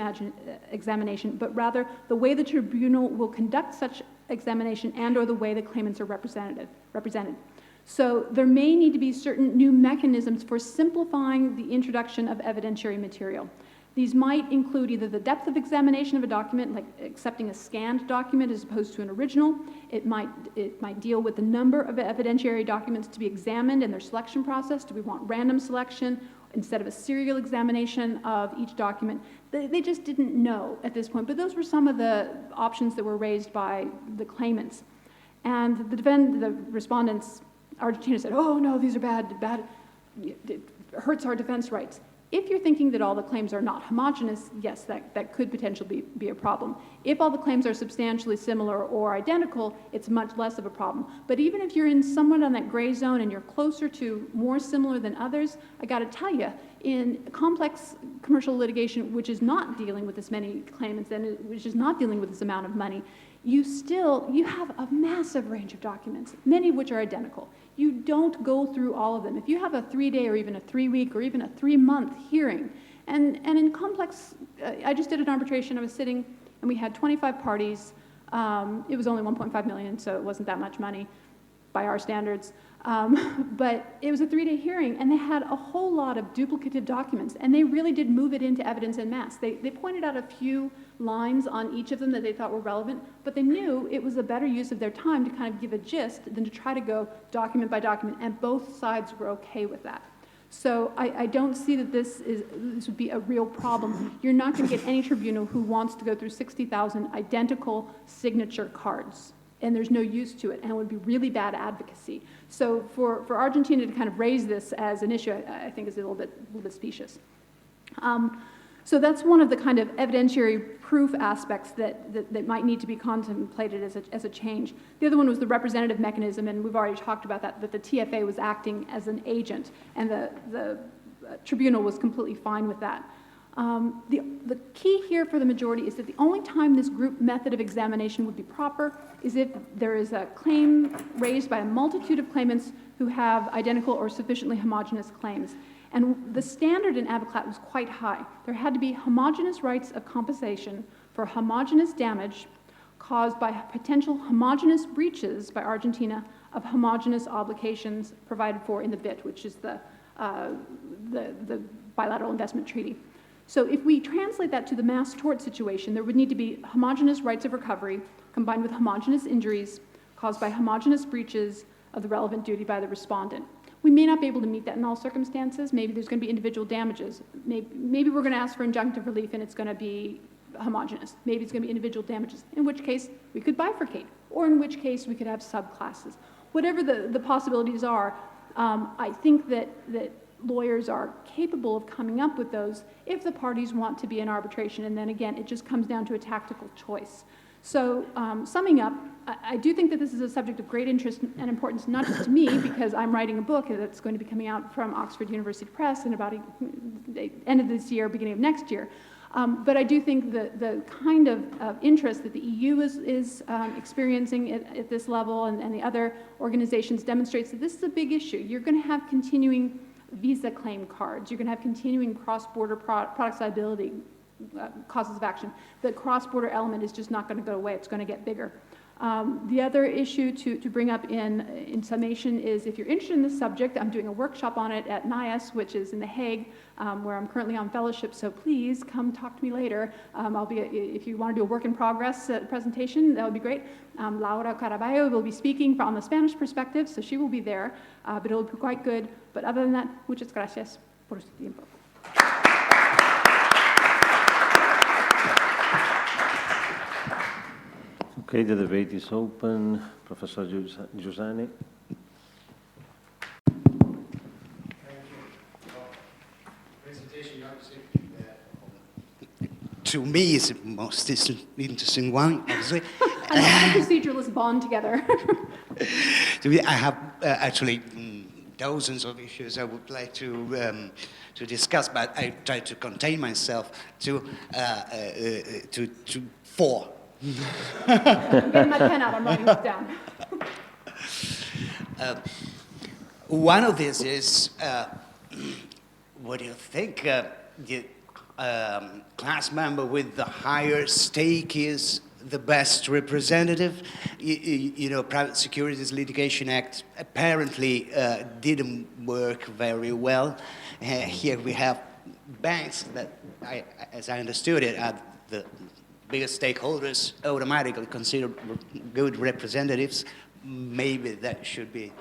examination, but rather the way the tribunal will conduct such examination and or the way the claimants are represented. So there may need to be certain new mechanisms for simplifying the introduction of evidentiary material. These might include either the depth of examination of a document, like accepting a scanned document as opposed to an original. It might deal with the number of evidentiary documents to be examined and their selection process. Do we want random selection instead of a serial examination of each document? They just didn't know at this point, but those were some of the options that were raised by the claimants. And the respondents, Argentina said, oh no, these are bad, it hurts our defense rights. If you're thinking that all the claims are not homogeneous, yes, that could potentially be a problem. If all the claims are substantially similar or identical, it's much less of a problem. But even if you're in somewhat on that gray zone and you're closer to more similar than others, I gotta tell you, in complex commercial litigation, which is not dealing with this many claimants and which is not dealing with this amount of money, you have a massive range of documents, many of which are identical. You don't go through all of them. If you have a 3-day or even a 3-week or even a 3-month hearing, and in complex, I just did an arbitration, I was sitting and we had 25 parties. It was only 1.5 million, so it wasn't that much money by our standards. But it was a 3-day hearing and they had a whole lot of duplicative documents and they really did move it into evidence en masse. They pointed out a few lines on each of them that they thought were relevant, but they knew it was a better use of their time to kind of give a gist than to try to go document by document, and both sides were okay with that. So I don't see that this would be a real problem. You're not going to get any tribunal who wants to go through 60,000 identical signature cards, and there's no use to it, and it would be really bad advocacy. So for Argentina to kind of raise this as an issue, I think is a little bit specious. So that's one of the kind of evidentiary proof aspects that might need to be contemplated as a change. The other one was the representative mechanism, and we've already talked about that the TFA was acting as an agent, and the tribunal was completely fine with that. The key here for the majority is that the only time this group method of examination would be proper is if there is a claim raised by a multitude of claimants who have identical or sufficiently homogeneous claims. And the standard in Abaclat was quite high. There had to be homogeneous rights of compensation for homogeneous damage caused by potential homogeneous breaches by Argentina of homogeneous obligations provided for in the BIT, which is the bilateral investment treaty. So if we translate that to the mass tort situation, there would need to be homogeneous rights of recovery combined with homogeneous injuries caused by homogeneous breaches of the relevant duty by the respondent. We may not be able to meet that in all circumstances. Maybe there's going to be individual damages. Maybe we're going to ask for injunctive relief and it's going to be homogeneous. Maybe it's going to be individual damages, in which case we could bifurcate, or in which case we could have subclasses. Whatever the possibilities are, I think that lawyers are capable of coming up with those if the parties want to be in arbitration, and then again, it just comes down to a tactical choice. So summing up, I do think that this is a subject of great interest and importance, not just to me, because I'm writing a book that's going to be coming out from Oxford University Press in about the end of this year, beginning of next year. But I do think the kind of interest that the EU is experiencing at this level and the other organizations demonstrates that this is a big issue. You're going to have continuing visa claim cards. You're going to have continuing cross-border products liability causes of action. The cross-border element is just not going to go away. It's going to get bigger. The other issue to bring up in summation is, if you're interested in this subject, I'm doing a workshop on it at NIAS, which is in The Hague, where I'm currently on fellowship, so please come talk to me later. If you want to do a work in progress presentation, that would be great. Laura Caraballo will be speaking from the Spanish perspective, so she will be there, but it'll be quite good. But other than that, muchas gracias por su tiempo. Okay, the debate is open. Professor Giussani. To me, it's the most interesting one, obviously. And the proceduralists bond together. To me, I have actually dozens of issues I would like to discuss, but I try to contain myself to 4. I'm getting my pen out, I'm writing this down. One of these is, what do you think the class member with the higher stake is the best representative. You know, Private Securities Litigation Act apparently didn't work very well. Here we have banks that, as I understood it, are the biggest stakeholders automatically considered good representatives. Maybe that should be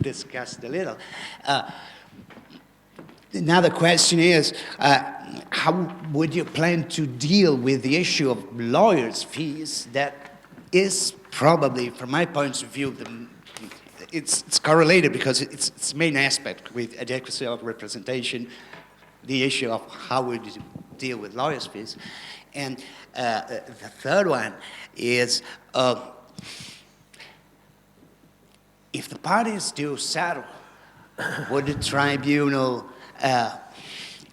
discussed a little. Another question is, how would you plan to deal with the issue of lawyers' fees? That is probably, from my point of view, it's correlated because it's main aspect with adequacy of representation, the issue of how would you deal with lawyers' fees. And the third one is, if the parties do settle, would the tribunal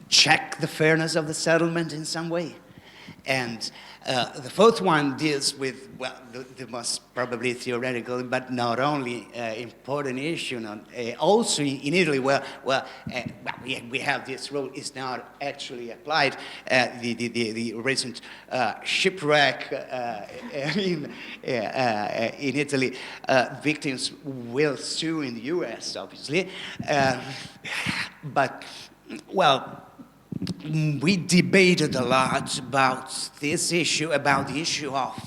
check the fairness of the settlement in some way? And the fourth one deals with, well, the most probably theoretical, but not only important issue, also in Italy, where we have this rule is not actually applied. The recent shipwreck in Italy, victims will sue in the US, obviously. But, well, we debated a lot about this issue, about the issue of,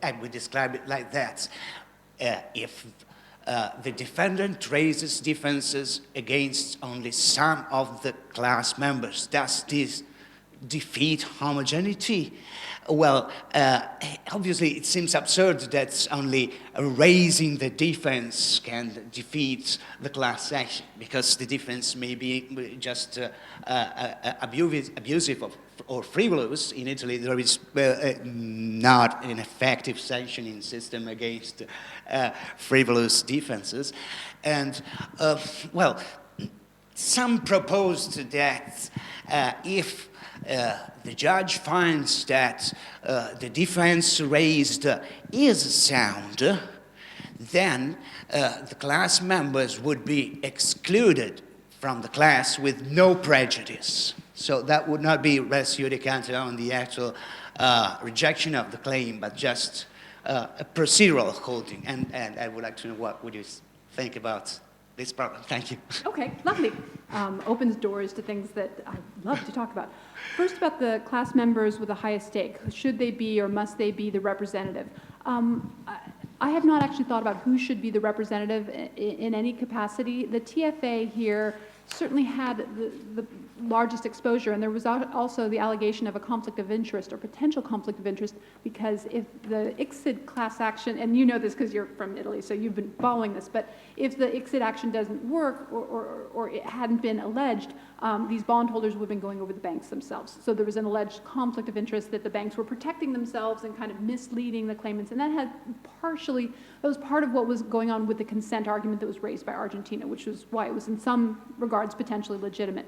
and we describe it like that, if the defendant raises defenses against only some of the class members, does this defeat homogeneity? Well, obviously it seems absurd that only raising the defense can defeat the class action, because the defense may be just abusive or frivolous. In Italy, there is not an effective sanctioning system against frivolous defenses. And, well, some proposed that if the judge finds that the defense raised is sound, then the class members would be excluded from the class with no prejudice. So that would not be res judicata on the actual rejection of the claim, but just a procedural holding. And I would like to know what would you think about this problem. Thank you. Okay, lovely. Opens doors to things that I love to talk about. First, about the class members with the highest stake. Should they be or must they be the representative? I have not actually thought about who should be the representative in any capacity. The TFA here certainly had the largest exposure, and there was also the allegation of a conflict of interest or potential conflict of interest, because if the ICSID class action, and you know this because you're from Italy, so you've been following this, but if the ICSID action doesn't work or it hadn't been alleged, these bondholders would have been going over the banks themselves. So there was an alleged conflict of interest that the banks were protecting themselves and kind of misleading the claimants, and that was part of what was going on with the consent argument that was raised by Argentina, which was why it was in some regards potentially legitimate.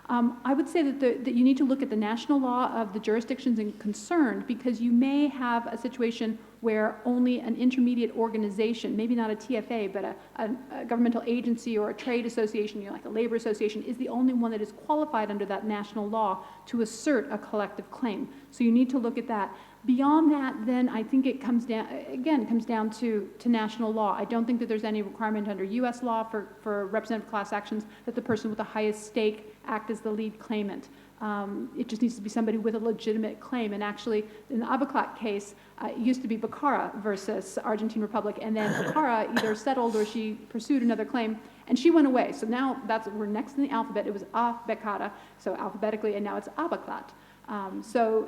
I would say that you need to look at the national law of the jurisdictions concerned, because you may have a situation where only an intermediate organization, maybe not a TFA, but a governmental agency or a trade association, like a labor association, is the only one that is qualified under that national law to assert a collective claim. So you need to look at that. Beyond that, then I think it comes down to national law. I don't think that there's any requirement under U.S. law for representative class actions that the person with the highest stake act as the lead claimant. It just needs to be somebody with a legitimate claim. And actually, in the Abaclat case, it used to be Beccara versus Argentine Republic, and then Beccara either settled or she pursued another claim, and she went away. So now we're next in the alphabet. It was Beccara, so alphabetically, and now it's Abaclat. So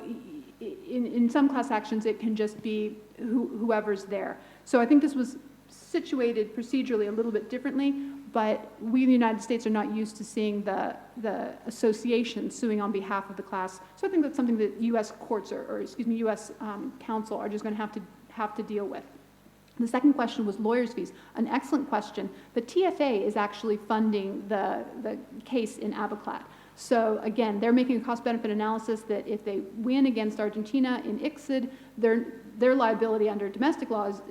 in some class actions, it can just be whoever's there. So I think this was situated procedurally a little bit differently, but we in the United States are not used to seeing the association suing on behalf of the class. So I think that's something that U.S. courts or U.S. counsel are just going to have to deal with. The second question was lawyers' fees. An excellent question. The TFA is actually funding the case in Abaclat. So again, they're making a cost-benefit analysis that if they win against Argentina in ICSID, their liability under domestic law is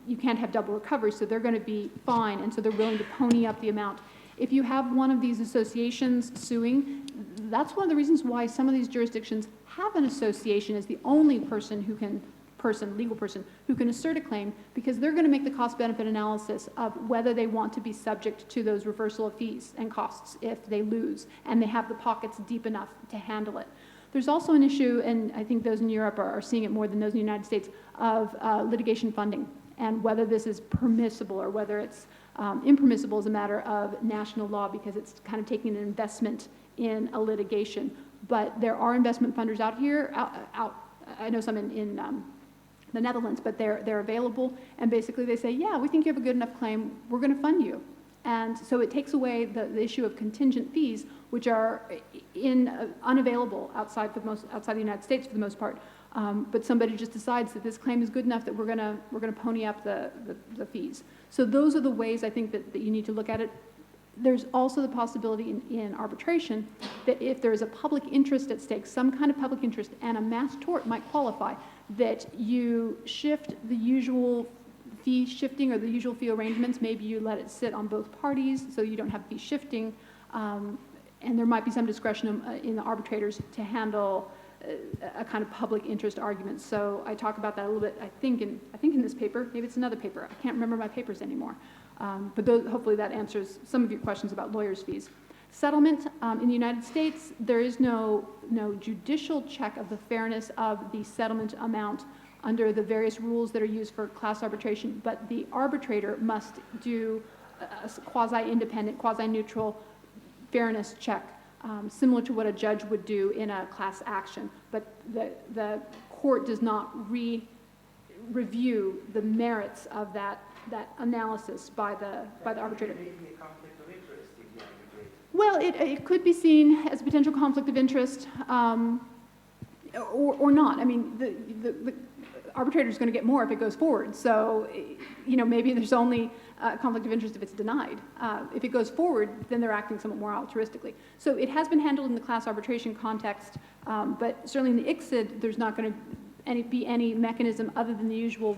you can't have double recovery, so they're going to be fine, and so they're willing to pony up the amount. If you have one of these associations suing, that's one of the reasons why some of these jurisdictions have an association as the only legal person who can assert a claim, because they're going to make the cost-benefit analysis of whether they want to be subject to those reversal of fees and costs if they lose, and they have the pockets deep enough to handle it. There's also an issue, and I think those in Europe are seeing it more than those in the United States, of litigation funding, and whether this is permissible or whether it's impermissible as a matter of national law, because it's kind of taking an investment in a litigation. But there are investment funders out here, I know some in the Netherlands, but they're available, and basically they say, yeah, we think you have a good enough claim, we're going to fund you. And so it takes away the issue of contingent fees, which are unavailable outside the United States for the most part. But somebody just decides that this claim is good enough that we're going to pony up the fees. So those are the ways I think that you need to look at it. There's also the possibility in arbitration that if there is a public interest at stake, some kind of public interest, and a mass tort might qualify, that you shift the usual fee shifting or the usual fee arrangements. Maybe you let it sit on both parties so you don't have fee shifting, and there might be some discretion in the arbitrators to handle a kind of public interest argument. So I talk about that a little bit, I think in this paper. Maybe it's another paper. I can't remember my papers anymore. But hopefully that answers some of your questions about lawyers' fees. Settlement, in the United States, there is no judicial check of the fairness of the settlement amount under the various rules that are used for class arbitration, but the arbitrator must do a quasi-independent, quasi-neutral fairness check, similar to what a judge would do in a class action. But the court does not review the merits of that analysis by the arbitrator. Maybe a conflict of interest in the arbitrator. Well, it could be seen as a potential conflict of interest, or not. I mean, the arbitrator is going to get more if it goes forward. So, maybe there's only a conflict of interest if it's denied. If it goes forward, then they're acting somewhat more altruistically. So it has been handled in the class arbitration context, but certainly in the ICSID, there's not going to be any mechanism other than the usual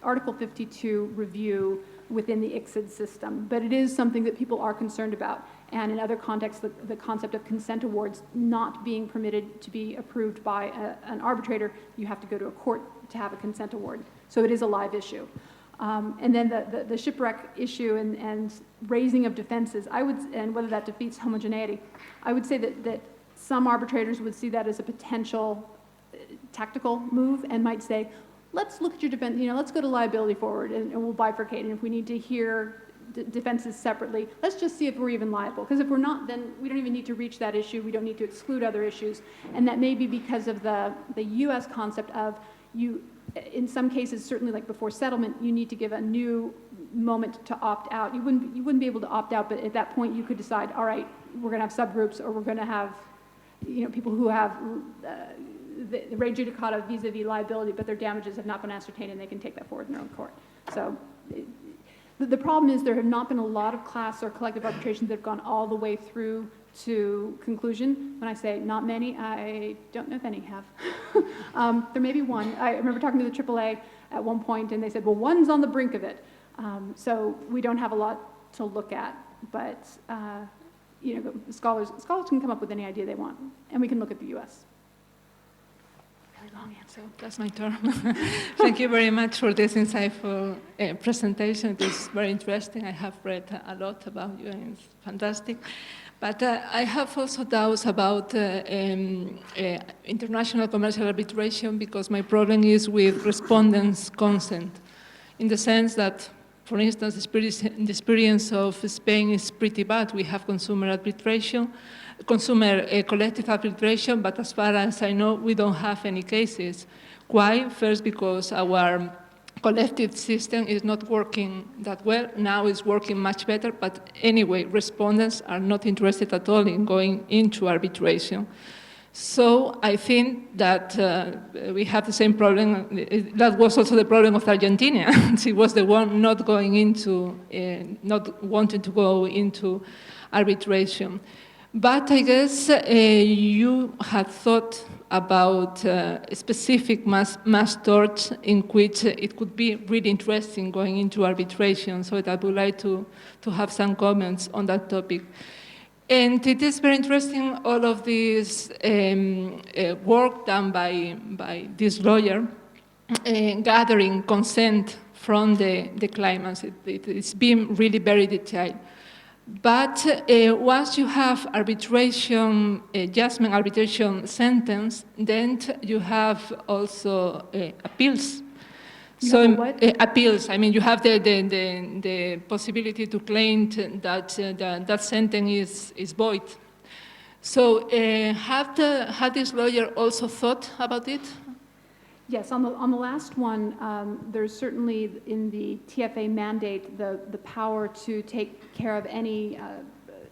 Article 52 review within the ICSID system. But it is something that people are concerned about. And in other contexts, the concept of consent awards not being permitted to be approved by an arbitrator, you have to go to a court to have a consent award. So it is a live issue. And then the shipwreck issue and raising of defenses, and whether that defeats homogeneity, I would say that some arbitrators would see that as a potential tactical move and might say, let's look at your defense, let's go to liability forward and we'll bifurcate. And if we need to hear defenses separately, let's just see if we're even liable. Because if we're not, then we don't even need to reach that issue. We don't need to exclude other issues. And that may be because of the U.S. concept of in some cases, certainly like before settlement, you need to give a new moment to opt out. You wouldn't be able to opt out, but at that point you could decide, all right, we're going to have subgroups, or we're going to have people who have the re judicata vis-a-vis liability, but their damages have not been ascertained, and they can take that forward in their own court. So the problem is there have not been a lot of class or collective arbitrations that have gone all the way through to conclusion. When I say not many, I don't know if any have. There may be one. I remember talking to the AAA at one point, and they said, well, one's on the brink of it. So we don't have a lot to look at, but scholars can come up with any idea they want, and we can look at the U.S. Very long answer. That's my turn. Thank you very much for this insightful presentation. It is very interesting. I have read a lot about you, and it's fantastic. But I have also doubts about international commercial arbitration, because my problem is with respondents' consent, in the sense that, for instance, the experience of Spain is pretty bad. We have consumer arbitration, collective arbitration, but as far as I know, we don't have any cases. Why? First, because our collective system is not working that well. Now it's working much better, but anyway, respondents are not interested at all in going into arbitration. So I think that we have the same problem. That was also the problem of Argentina. She was the one not wanting to go into arbitration. But I guess you had thought about specific mass torts in which it could be really interesting going into arbitration. So I would like to have some comments on that topic. And it is very interesting, all of this work done by this lawyer, gathering consent from the claimants. It's been really very detailed. But once you have arbitration, judgment arbitration sentence, then you have also appeals. So appeals, I mean, you have the possibility to claim that that sentence is void. So had this lawyer also thought about it? Yes, on the last one, there's certainly in the Tfa mandate the power to take care of any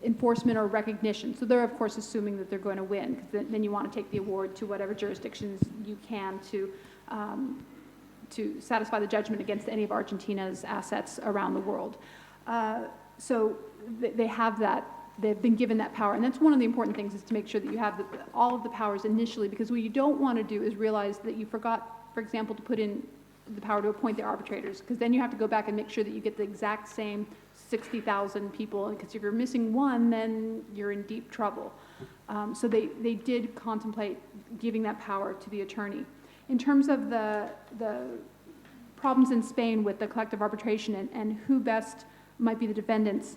enforcement or recognition. So they're, of course, assuming that they're going to win, because then you want to take the award to whatever jurisdictions you can to satisfy the judgment against any of Argentina's assets around the world. So they have that. They've been given that power. And that's one of the important things, is to make sure that you have all of the powers initially, because what you don't want to do is realize that you forgot, for example, to put in the power to appoint the arbitrators, because then you have to go back and make sure that you get the exact same 60,000 people, because if you're missing one, then you're in deep trouble. So they did contemplate giving that power to the attorney. In terms of the problems in Spain with the collective arbitration and who best might be the defendants,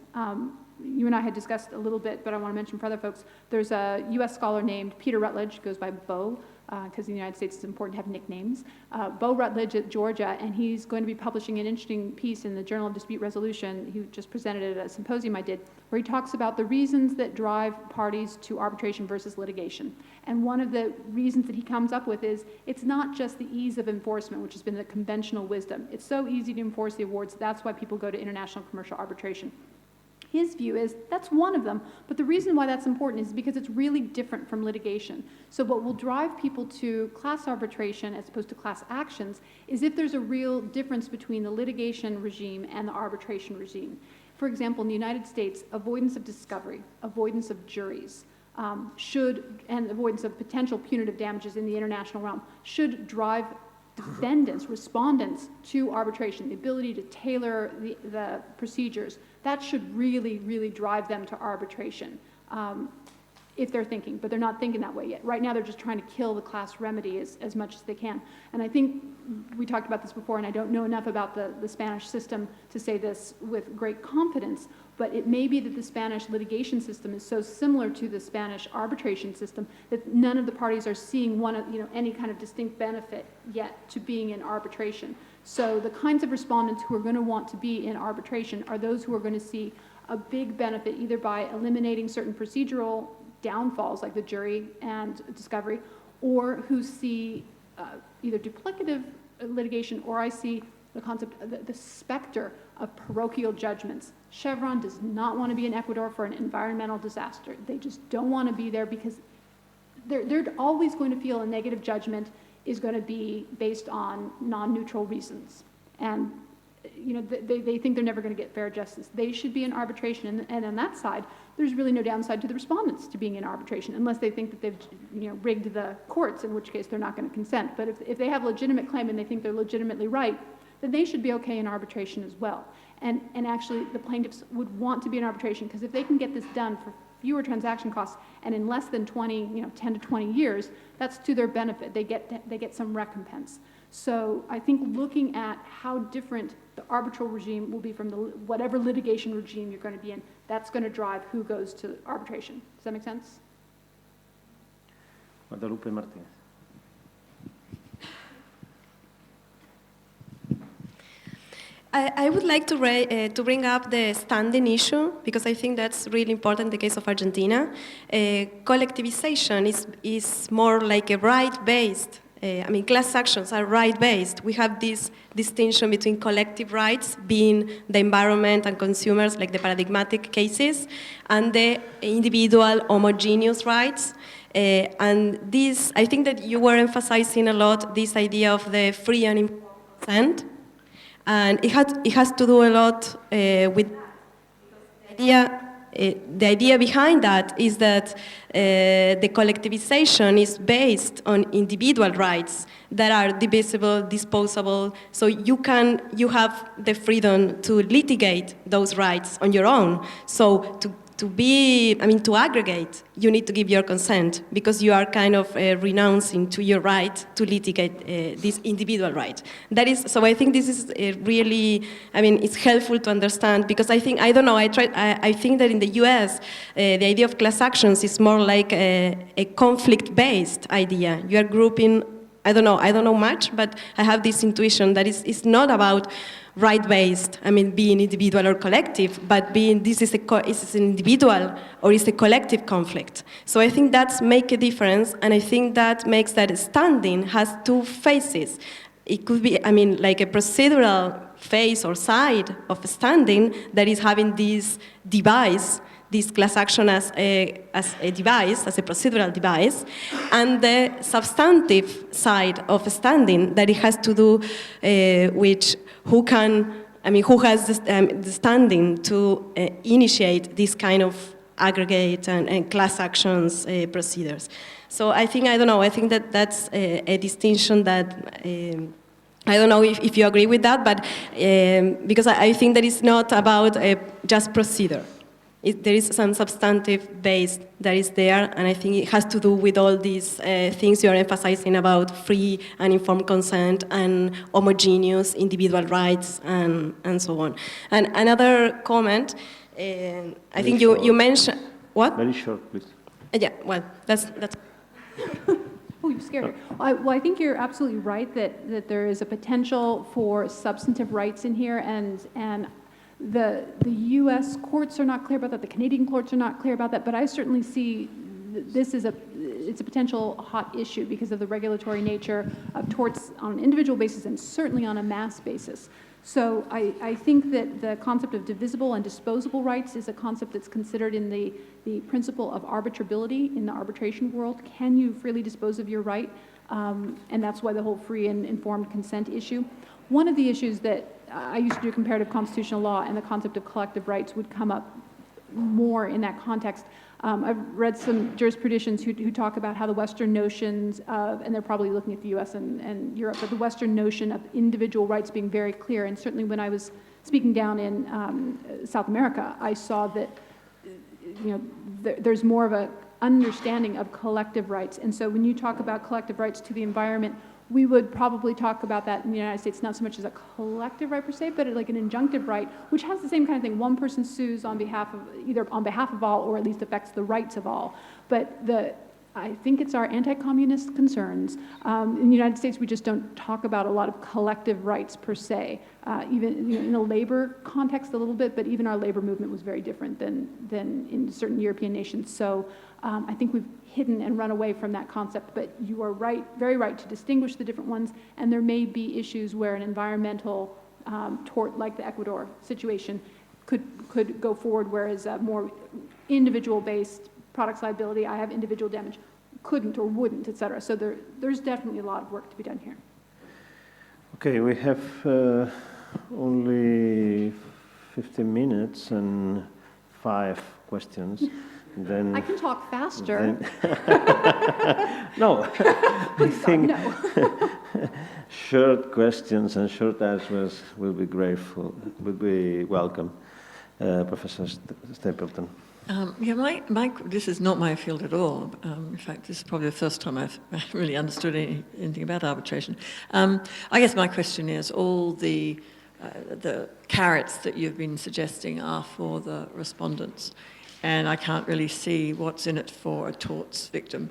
you and I had discussed a little bit, but I want to mention for other folks, there's a U.S. scholar named Peter Rutledge, goes by Bo, because in the United States it's important to have nicknames, Bo Rutledge at Georgia, and he's going to be publishing an interesting piece in the Journal of Dispute Resolution. He just presented it at a symposium I did, where he talks about the reasons that drive parties to arbitration versus litigation. And one of the reasons that he comes up with is it's not just the ease of enforcement, which has been the conventional wisdom. It's so easy to enforce the awards, that's why people go to international commercial arbitration. His view is that's one of them, but the reason why that's important is because it's really different from litigation. So what will drive people to class arbitration as opposed to class actions is if there's a real difference between the litigation regime and the arbitration regime. For example, in the United States, avoidance of discovery, avoidance of juries, and avoidance of potential punitive damages in the international realm should drive defendants, respondents to arbitration, the ability to tailor the procedures. That should really, really drive them to arbitration if they're thinking, but they're not thinking that way yet. Right now, they're just trying to kill the class remedy as much as they can. And I think we talked about this before, and I don't know enough about the Spanish system to say this with great confidence, but it may be that the Spanish litigation system is so similar to the Spanish arbitration system that none of the parties are seeing any kind of distinct benefit yet to being in arbitration. So the kinds of respondents who are going to want to be in arbitration are those who are going to see a big benefit either by eliminating certain procedural downfalls like the jury and discovery, or who see either duplicative litigation, or I see the concept, the specter of parochial judgments. Chevron does not want to be in Ecuador for an environmental disaster. They just don't want to be there because they're always going to feel a negative judgment is going to be based on non-neutral reasons. And they think they're never going to get fair justice. They should be in arbitration, and on that side, there's really no downside to the respondents to being in arbitration, unless they think that they've rigged the courts, in which case they're not going to consent. But if they have a legitimate claim and they think they're legitimately right, then they should be okay in arbitration as well. And actually, the plaintiffs would want to be in arbitration, because if they can get this done for fewer transaction costs and in less than 10 to 20 years, that's to their benefit. They get some recompense. So I think looking at how different the arbitral regime will be from whatever litigation regime you're going to be in, that's going to drive who goes to arbitration. Does that make sense? Guadalupe Martinez. I would like to bring up the standing issue, because I think that's really important in the case of Argentina. Collectivization is more like a right-based. Class actions are right-based. We have this distinction between collective rights, being the environment and consumers, like the paradigmatic cases, and the individual homogeneous rights. And this, I think that you were emphasizing a lot this idea of the free and informed consent. And it has to do a lot with the idea behind that is that the collectivization is based on individual rights that are divisible, disposable, so you have the freedom to litigate those rights on your own. So to to aggregate, you need to give your consent because you are kind of renouncing to your right to litigate this individual right. So I think this is really, it's helpful to understand because I think that in the US, the idea of class actions is more like a conflict-based idea. You are grouping, I don't know much, but I have this intuition that it's not about right-based, being individual or collective, but is an individual or is a collective conflict. So I think that's make a difference, and I think that makes that standing has two phases. It could be, like a procedural phase or side of standing that is having this device, this class action as a device, as a procedural device, and the substantive side of standing that it has to do with who has the standing to initiate this kind of aggregate and class actions procedures. So I think that that's a distinction that I don't know if you agree with that, but because I think that it's not about just procedure. There is some substantive base that is there, and I think it has to do with all these things you're emphasizing about free and informed consent and homogeneous individual rights and so on. And another comment, I think you mentioned, what? Very short, please. Yeah, well, that's Oh, you scared her. Well, I think you're absolutely right that there is a potential for substantive rights in here, and the U.S. courts are not clear about that, the Canadian courts are not clear about that, but I certainly see this is it's a potential hot issue because of the regulatory nature of torts on an individual basis and certainly on a mass basis. So I think that the concept of divisible and disposable rights is a concept that's considered in the principle of arbitrability in the arbitration world. Can you freely dispose of your right? And that's why the whole free and informed consent issue. One of the issues that I used to do comparative constitutional law, and the concept of collective rights would come up more in that context. I've read some jurisprudence who talk about how the Western notions of, and they're probably looking at the US and Europe, but the Western notion of individual rights being very clear. And certainly when I was speaking down in South America, I saw that there's more of an understanding of collective rights. And so when you talk about collective rights to the environment, we would probably talk about that in the United States, not so much as a collective right per se, but like an injunctive right, which has the same kind of thing. One person sues on behalf of, either on behalf of all, or at least affects the rights of all. But I think it's our anti-communist concerns. In the United States, we just don't talk about a lot of collective rights per se. Even in a labor context a little bit, but even our labor movement was very different than in certain European nations. So I think we've hidden and run away from that concept, but you are right, very right to distinguish the different ones, and there may be issues where an environmental tort like the Ecuador situation could go forward, whereas more individual-based products liability, I have individual damage, couldn't or wouldn't, et cetera. So there's definitely a lot of work to be done here. Okay, we have only 15 minutes and 5 questions. Then I can talk faster. No, I think No. short questions and short answers will be grateful, will be welcome. Professor Stapleton. This is not my field at all. In fact, this is probably the first time I've really understood anything about arbitration. I guess my question is, all the carrots that you've been suggesting are for the respondents, and I can't really see what's in it for a torts victim.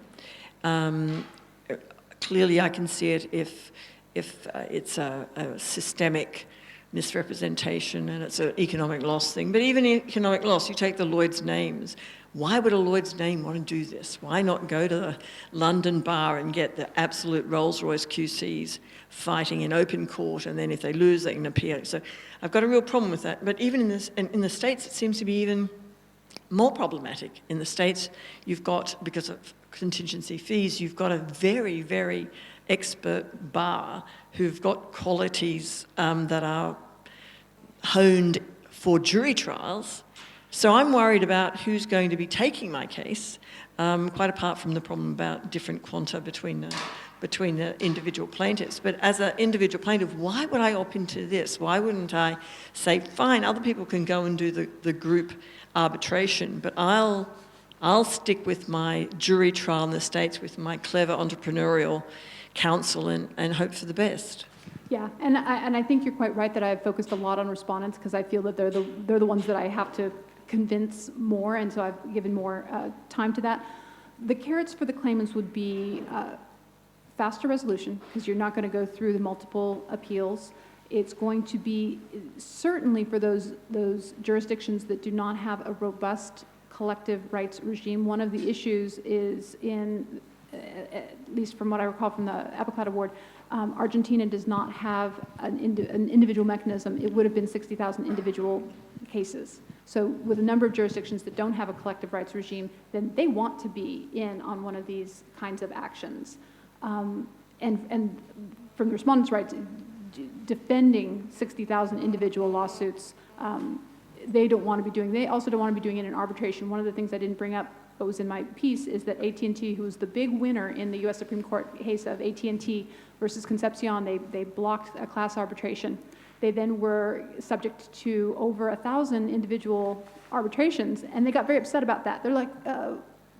Clearly, I can see it if it's a systemic misrepresentation and it's an economic loss thing. But even economic loss, you take the Lloyd's names. Why would a Lloyd's name want to do this? Why not go to the London bar and get the absolute Rolls-Royce QCs fighting in open court, and then if they lose, they can appeal? So I've got a real problem with that. But even in the States, it seems to be even more problematic. In the States, you've got, because of contingency fees, you've got a very, very expert bar who've got qualities that are honed for jury trials. So I'm worried about who's going to be taking my case, quite apart from the problem about different quanta between between the individual plaintiffs. But as an individual plaintiff, why would I opt into this? Why wouldn't I say, fine, other people can go and do the group arbitration, but I'll stick with my jury trial in the States with my clever entrepreneurial counsel and hope for the best. Yeah, and I think you're quite right that I've focused a lot on respondents because I feel that they're the ones that I have to convince more, and so I've given more time to that. The carrots for the claimants would be faster resolution because you're not going to go through the multiple appeals. It's going to be certainly for those jurisdictions that do not have a robust collective rights regime. One of the issues is in, at least from what I recall from the Abaclat Award, Argentina does not have an individual mechanism. It would have been 60,000 individual cases. So with a number of jurisdictions that don't have a collective rights regime, then they want to be in on one of these kinds of actions. And from the respondents' rights, defending 60,000 individual lawsuits, they don't want to be doing. They also don't want to be doing it in arbitration. One of the things I didn't bring up, but was in my piece, is that AT&T, who was the big winner in the U.S. Supreme Court case of AT&T versus Concepcion, they blocked a class arbitration. They then were subject to over 1,000 individual arbitrations, and they got very upset about that. They're like,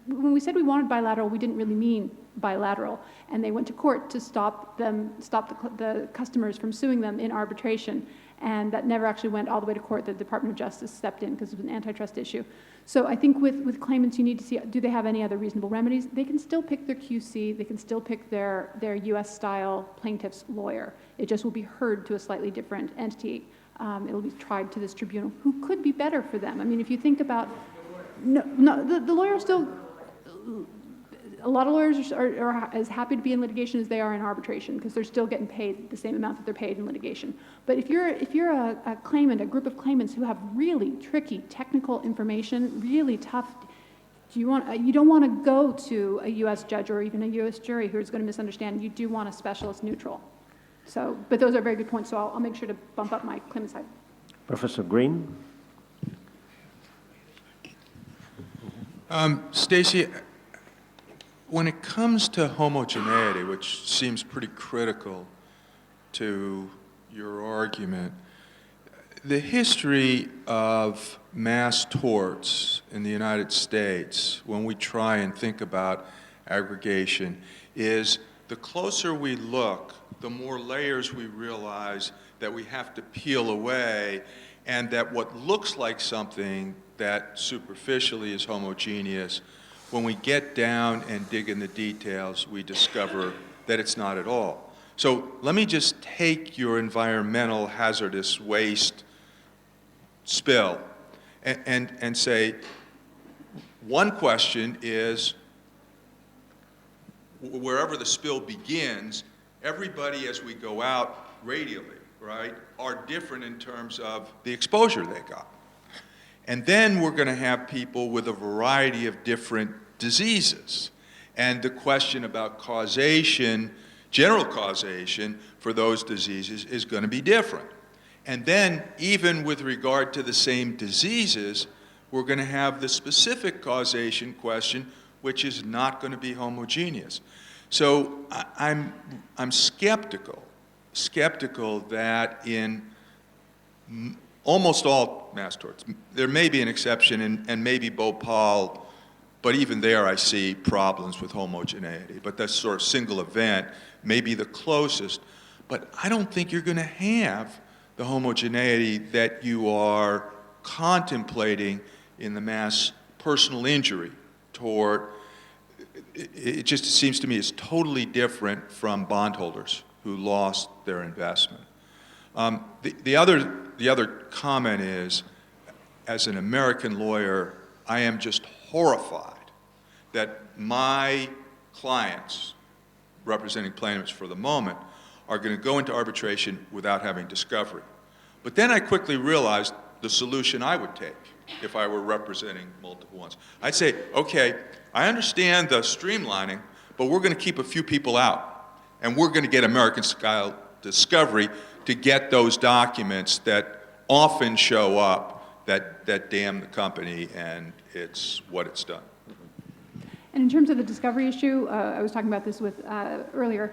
when we said we wanted bilateral, we didn't really mean bilateral. And they went to court to stop the customers from suing them in arbitration. And that never actually went all the way to court. The Department of Justice stepped in because it was an antitrust issue. So I think with claimants, you need to see, do they have any other reasonable remedies? They can still pick their QC. They can still pick their US-style plaintiff's lawyer. It just will be heard to a slightly different entity. It'll be tried to this tribunal, who could be better for them. I mean, if you think about, the lawyer still, a lot of lawyers are as happy to be in litigation as they are in arbitration because they're still getting paid the same amount that they're paid in litigation. But if you're a claimant, a group of claimants who have really tricky technical information, really tough, you don't want to go to a U.S. judge or even a U.S. jury who's going to misunderstand. You do want a specialist neutral. So, but those are very good points. So I'll make sure to bump up my claimant side. Professor Green. Stacey, when it comes to homogeneity, which seems pretty critical to your argument, the history of mass torts in the United States, when we try and think about aggregation, is the closer we look, the more layers we realize that we have to peel away, and that what looks like something that superficially is homogeneous, when we get down and dig in the details, we discover that it's not at all. So let me just take your environmental hazardous waste spill and say, one question is, wherever the spill begins, everybody as we go out radially, right, are different in terms of the exposure they got. And then we're going to have people with a variety of different diseases. And the question about causation, general causation for those diseases is going to be different. And then even with regard to the same diseases, we're going to have the specific causation question, which is not going to be homogeneous. So I'm skeptical that in almost all mass torts, there may be an exception, and maybe Bhopal, but even there I see problems with homogeneity. But that sort of single event may be the closest. But I don't think you're going to have the homogeneity that you are contemplating in the mass personal injury tort. It just seems to me it's totally different from bondholders who lost their investment. The other comment is, as an American lawyer, I am just horrified that my clients, representing plaintiffs for the moment, are going to go into arbitration without having discovery. But then I quickly realized the solution I would take if I were representing multiple ones. I'd say, okay, I understand the streamlining, but we're going to keep a few people out, and we're going to get American-style discovery to get those documents that often show up that damn the company, and it's what it's done. And in terms of the discovery issue, I was talking about this with earlier.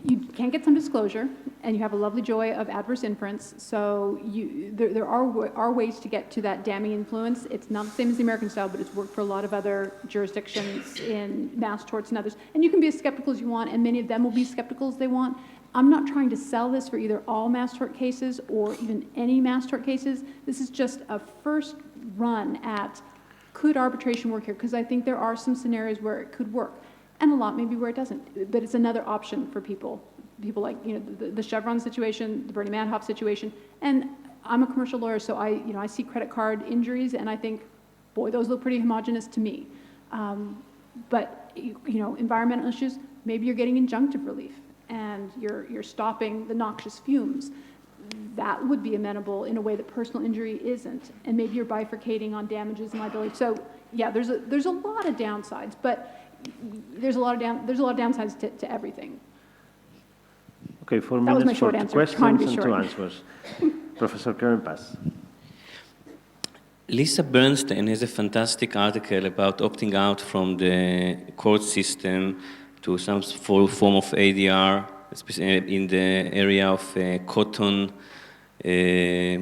You can get some disclosure, and you have a lovely joy of adverse inference. So there are ways to get to that damning influence. It's not the same as the American style, but it's worked for a lot of other jurisdictions in mass torts and others. And you can be as skeptical as you want, and many of them will be skeptical as they want. I'm not trying to sell this for either all mass tort cases or even any mass tort cases. This is just a first run at, could arbitration work here? Because I think there are some scenarios where it could work, and a lot maybe where it doesn't. But it's another option for people like, you know, the Chevron situation, the Bernie Madoff situation. And I'm a commercial lawyer, so I see credit card injuries, and I think, boy, those look pretty homogenous to me. But environmental issues, maybe you're getting injunctive relief, and you're stopping the noxious fumes. That would be amenable in a way that personal injury isn't, and maybe you're bifurcating on damages and liability. So yeah, there's a lot of downsides, but there's a lot of downsides to everything. Okay, 4 That was my minutes short for answer. questions Trying to be and short. 2 answers. Professor Karen Pass. Lisa Bernstein has a fantastic article about opting out from the court system to some form of ADR in the area of cotton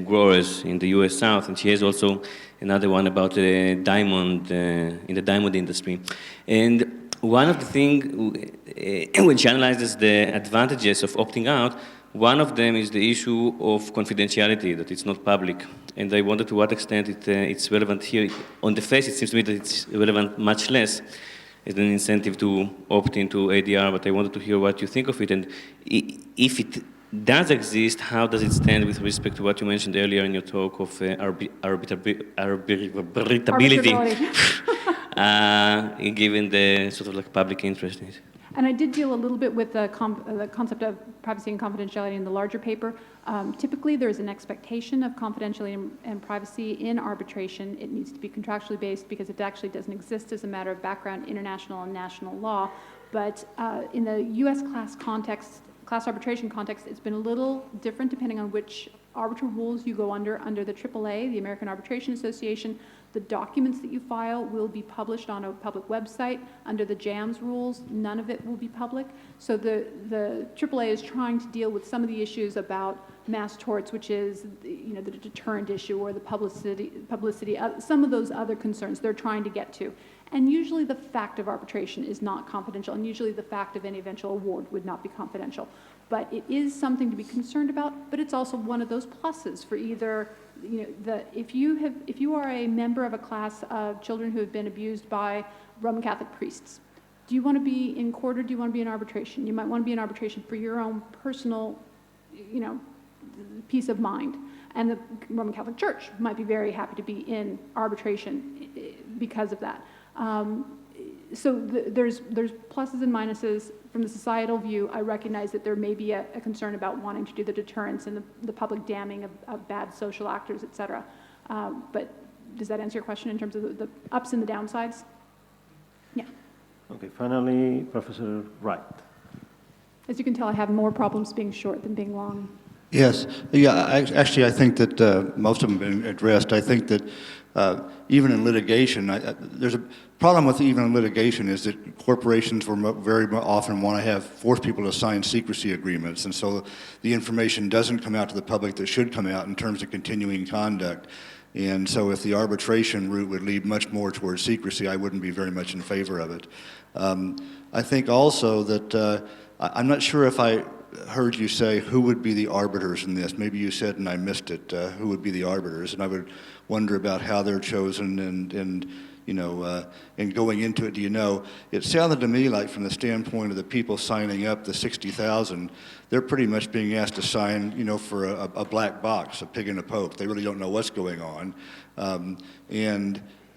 growers in the US South, and she has also another one about the diamond in the diamond industry. And one of the things, when she analyzes the advantages of opting out, one of them is the issue of confidentiality, that it's not public. And I wonder to what extent it's relevant here. On the face, it seems to me that it's relevant much less as an incentive to opt into ADR, but I wanted to hear what you think of it. And if it does exist, how does it stand with respect to what you mentioned earlier in your talk of arbitrability, given the sort of like public interest in it? And I did deal a little bit with the concept of privacy and confidentiality in the larger paper. Typically, there's an expectation of confidentiality and privacy in arbitration. It needs to be contractually based because it actually doesn't exist as a matter of background international and national law. But in the U.S. class arbitration context, it's been a little different depending on which arbitral rules you go under the AAA, the American Arbitration Association. The documents that you file will be published on a public website. Under the JAMS rules, none of it will be public. So the AAA is trying to deal with some of the issues about mass torts, which is the deterrent issue or the publicity, some of those other concerns they're trying to get to. And usually the fact of arbitration is not confidential, and usually the fact of any eventual award would not be confidential. But it is something to be concerned about, but it's also one of those pluses for either, if you are a member of a class of children who have been abused by Roman Catholic priests, do you want to be in court or do you want to be in arbitration? You might want to be in arbitration for your own personal, peace of mind. And the Roman Catholic Church might be very happy to be in arbitration because of that. So there's pluses and minuses. From the societal view, I recognize that there may be a concern about wanting to do the deterrence and the public damning of bad social actors, et cetera. But does that answer your question in terms of the ups and the downsides? Yeah. Okay, finally, Professor Wright. As you can tell, I have more problems being short than being long. Yes. Yeah, I think that most of them have been addressed. I think that even in litigation, there's a problem with even in litigation is that corporations very often want to force people to sign secrecy agreements, and so the information doesn't come out to the public that should come out in terms of continuing conduct. And so if the arbitration route would lead much more towards secrecy, I wouldn't be very much in favor of it. I think also that I'm not sure if I heard you say who would be the arbiters in this. Maybe you said and I missed it, who would be the arbiters, and I would wonder about how they're chosen and going into it. It sounded to me like from the standpoint of the people signing up, the 60,000, they're pretty much being asked to sign, for a black box, a pig in a poke. They really don't know what's going on.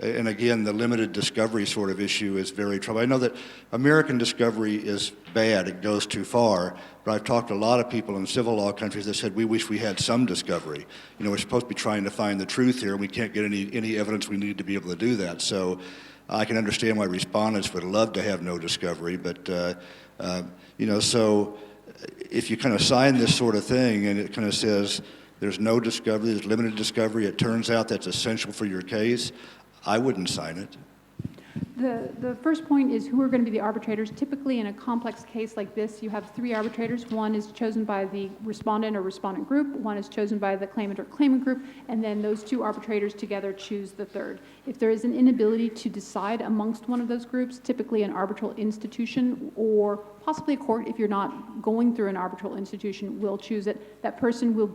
And again, the limited discovery sort of issue is very troubling. I know that American discovery is bad, it goes too far, but I've talked to a lot of people in civil law countries that said, we wish we had some discovery. We're supposed to be trying to find the truth here, and we can't get any evidence we need to be able to do that. So I can understand why respondents would love to have no discovery, but, so if you kind of sign this sort of thing and it kind of says there's no discovery, there's limited discovery, it turns out that's essential for your case, I wouldn't sign it. The first point is who are going to be the arbitrators. Typically, in a complex case like this, you have 3 arbitrators. One is chosen by the respondent or respondent group, one is chosen by the claimant or claimant group, and then those 2 arbitrators together choose the third. If there is an inability to decide amongst one of those groups, typically an arbitral institution or possibly a court, if you're not going through an arbitral institution, will choose it. That person will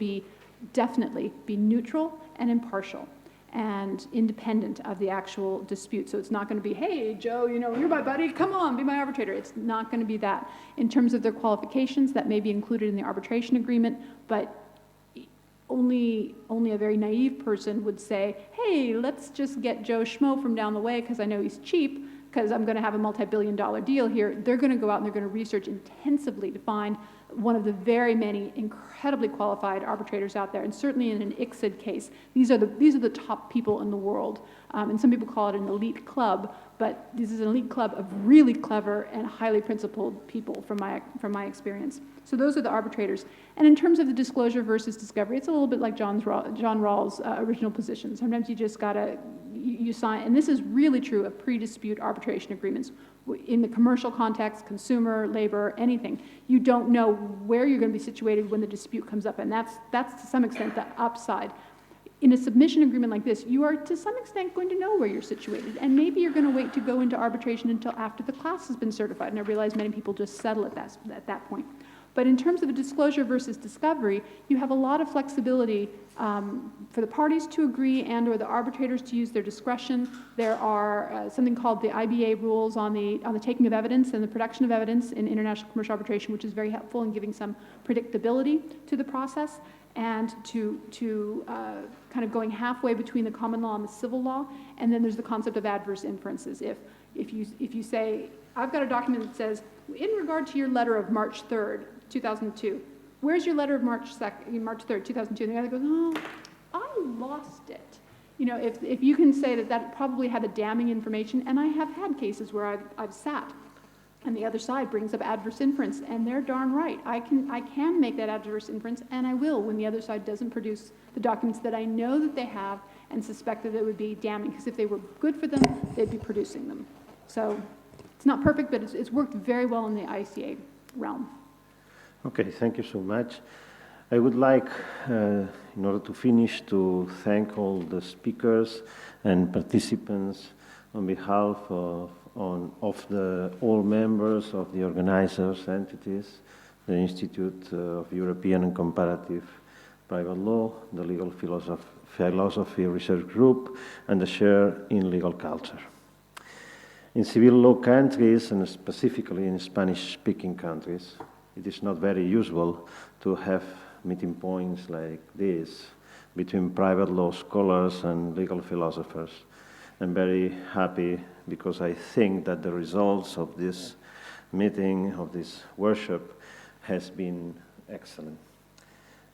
definitely be neutral and impartial and independent of the actual dispute. So it's not going to be, hey, Joe, you're my buddy, come on, be my arbitrator. It's not going to be that. In terms of their qualifications, that may be included in the arbitration agreement, but only a very naive person would say, hey, let's just get Joe Schmo from down the way because I know he's cheap, because I'm going to have a multi-billion-dollar deal here. They're going to go out and they're going to research intensively to find one of the very many incredibly qualified arbitrators out there, and certainly in an ICSID case, these are the top people in the world. And some people call it an elite club, but this is an elite club of really clever and highly principled people from my experience. So those are the arbitrators. And in terms of the disclosure versus discovery, it's a little bit like John Rawls' original position. Sometimes you just gotta, you sign, and this is really true of pre-dispute arbitration agreements. In the commercial context, consumer, labor, anything, you don't know where you're going to be situated when the dispute comes up, and that's to some extent the upside. In a submission agreement like this, you are to some extent going to know where you're situated, and maybe you're going to wait to go into arbitration until after the class has been certified, and I realize many people just settle at that point. But in terms of a disclosure versus discovery, you have a lot of flexibility for the parties to agree and or the arbitrators to use their discretion. There are something called the IBA rules on the taking of evidence and the production of evidence in international commercial arbitration, which is very helpful in giving some predictability to the process and to kind of going halfway between the common law and the civil law. And then there's the concept of adverse inferences. If you say, I've got a document that says, in regard to your letter of March 3rd, 2002, where's your letter of March 3rd, 2002? And the other goes, oh, I lost it. If you can say that probably had a damning information, and I have had cases where I've sat, and the other side brings up adverse inference, and they're darn right. I can make that adverse inference, and I will when the other side doesn't produce the documents that I know that they have and suspect that it would be damning, because if they were good for them, they'd be producing them. So it's not perfect, but it's worked very well in the ICA realm. Okay, thank you so much. I would like, in order to finish, to thank all the speakers and participants on behalf of all members of the organizers' entities, the Institute of European and Comparative Private Law, the Legal Philosophy Research Group, and the Share in Legal Culture. In civil law countries, and specifically in Spanish-speaking countries, it is not very usual to have meeting points like this between private law scholars and legal philosophers. I'm very happy because I think that the results of this meeting, of this workshop, has been excellent.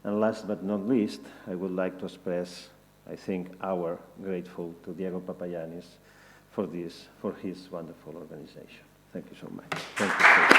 And last but not least, I would like to express, I think, our grateful to Diego Papayanis for his wonderful organization. Thank you so much. Thank you.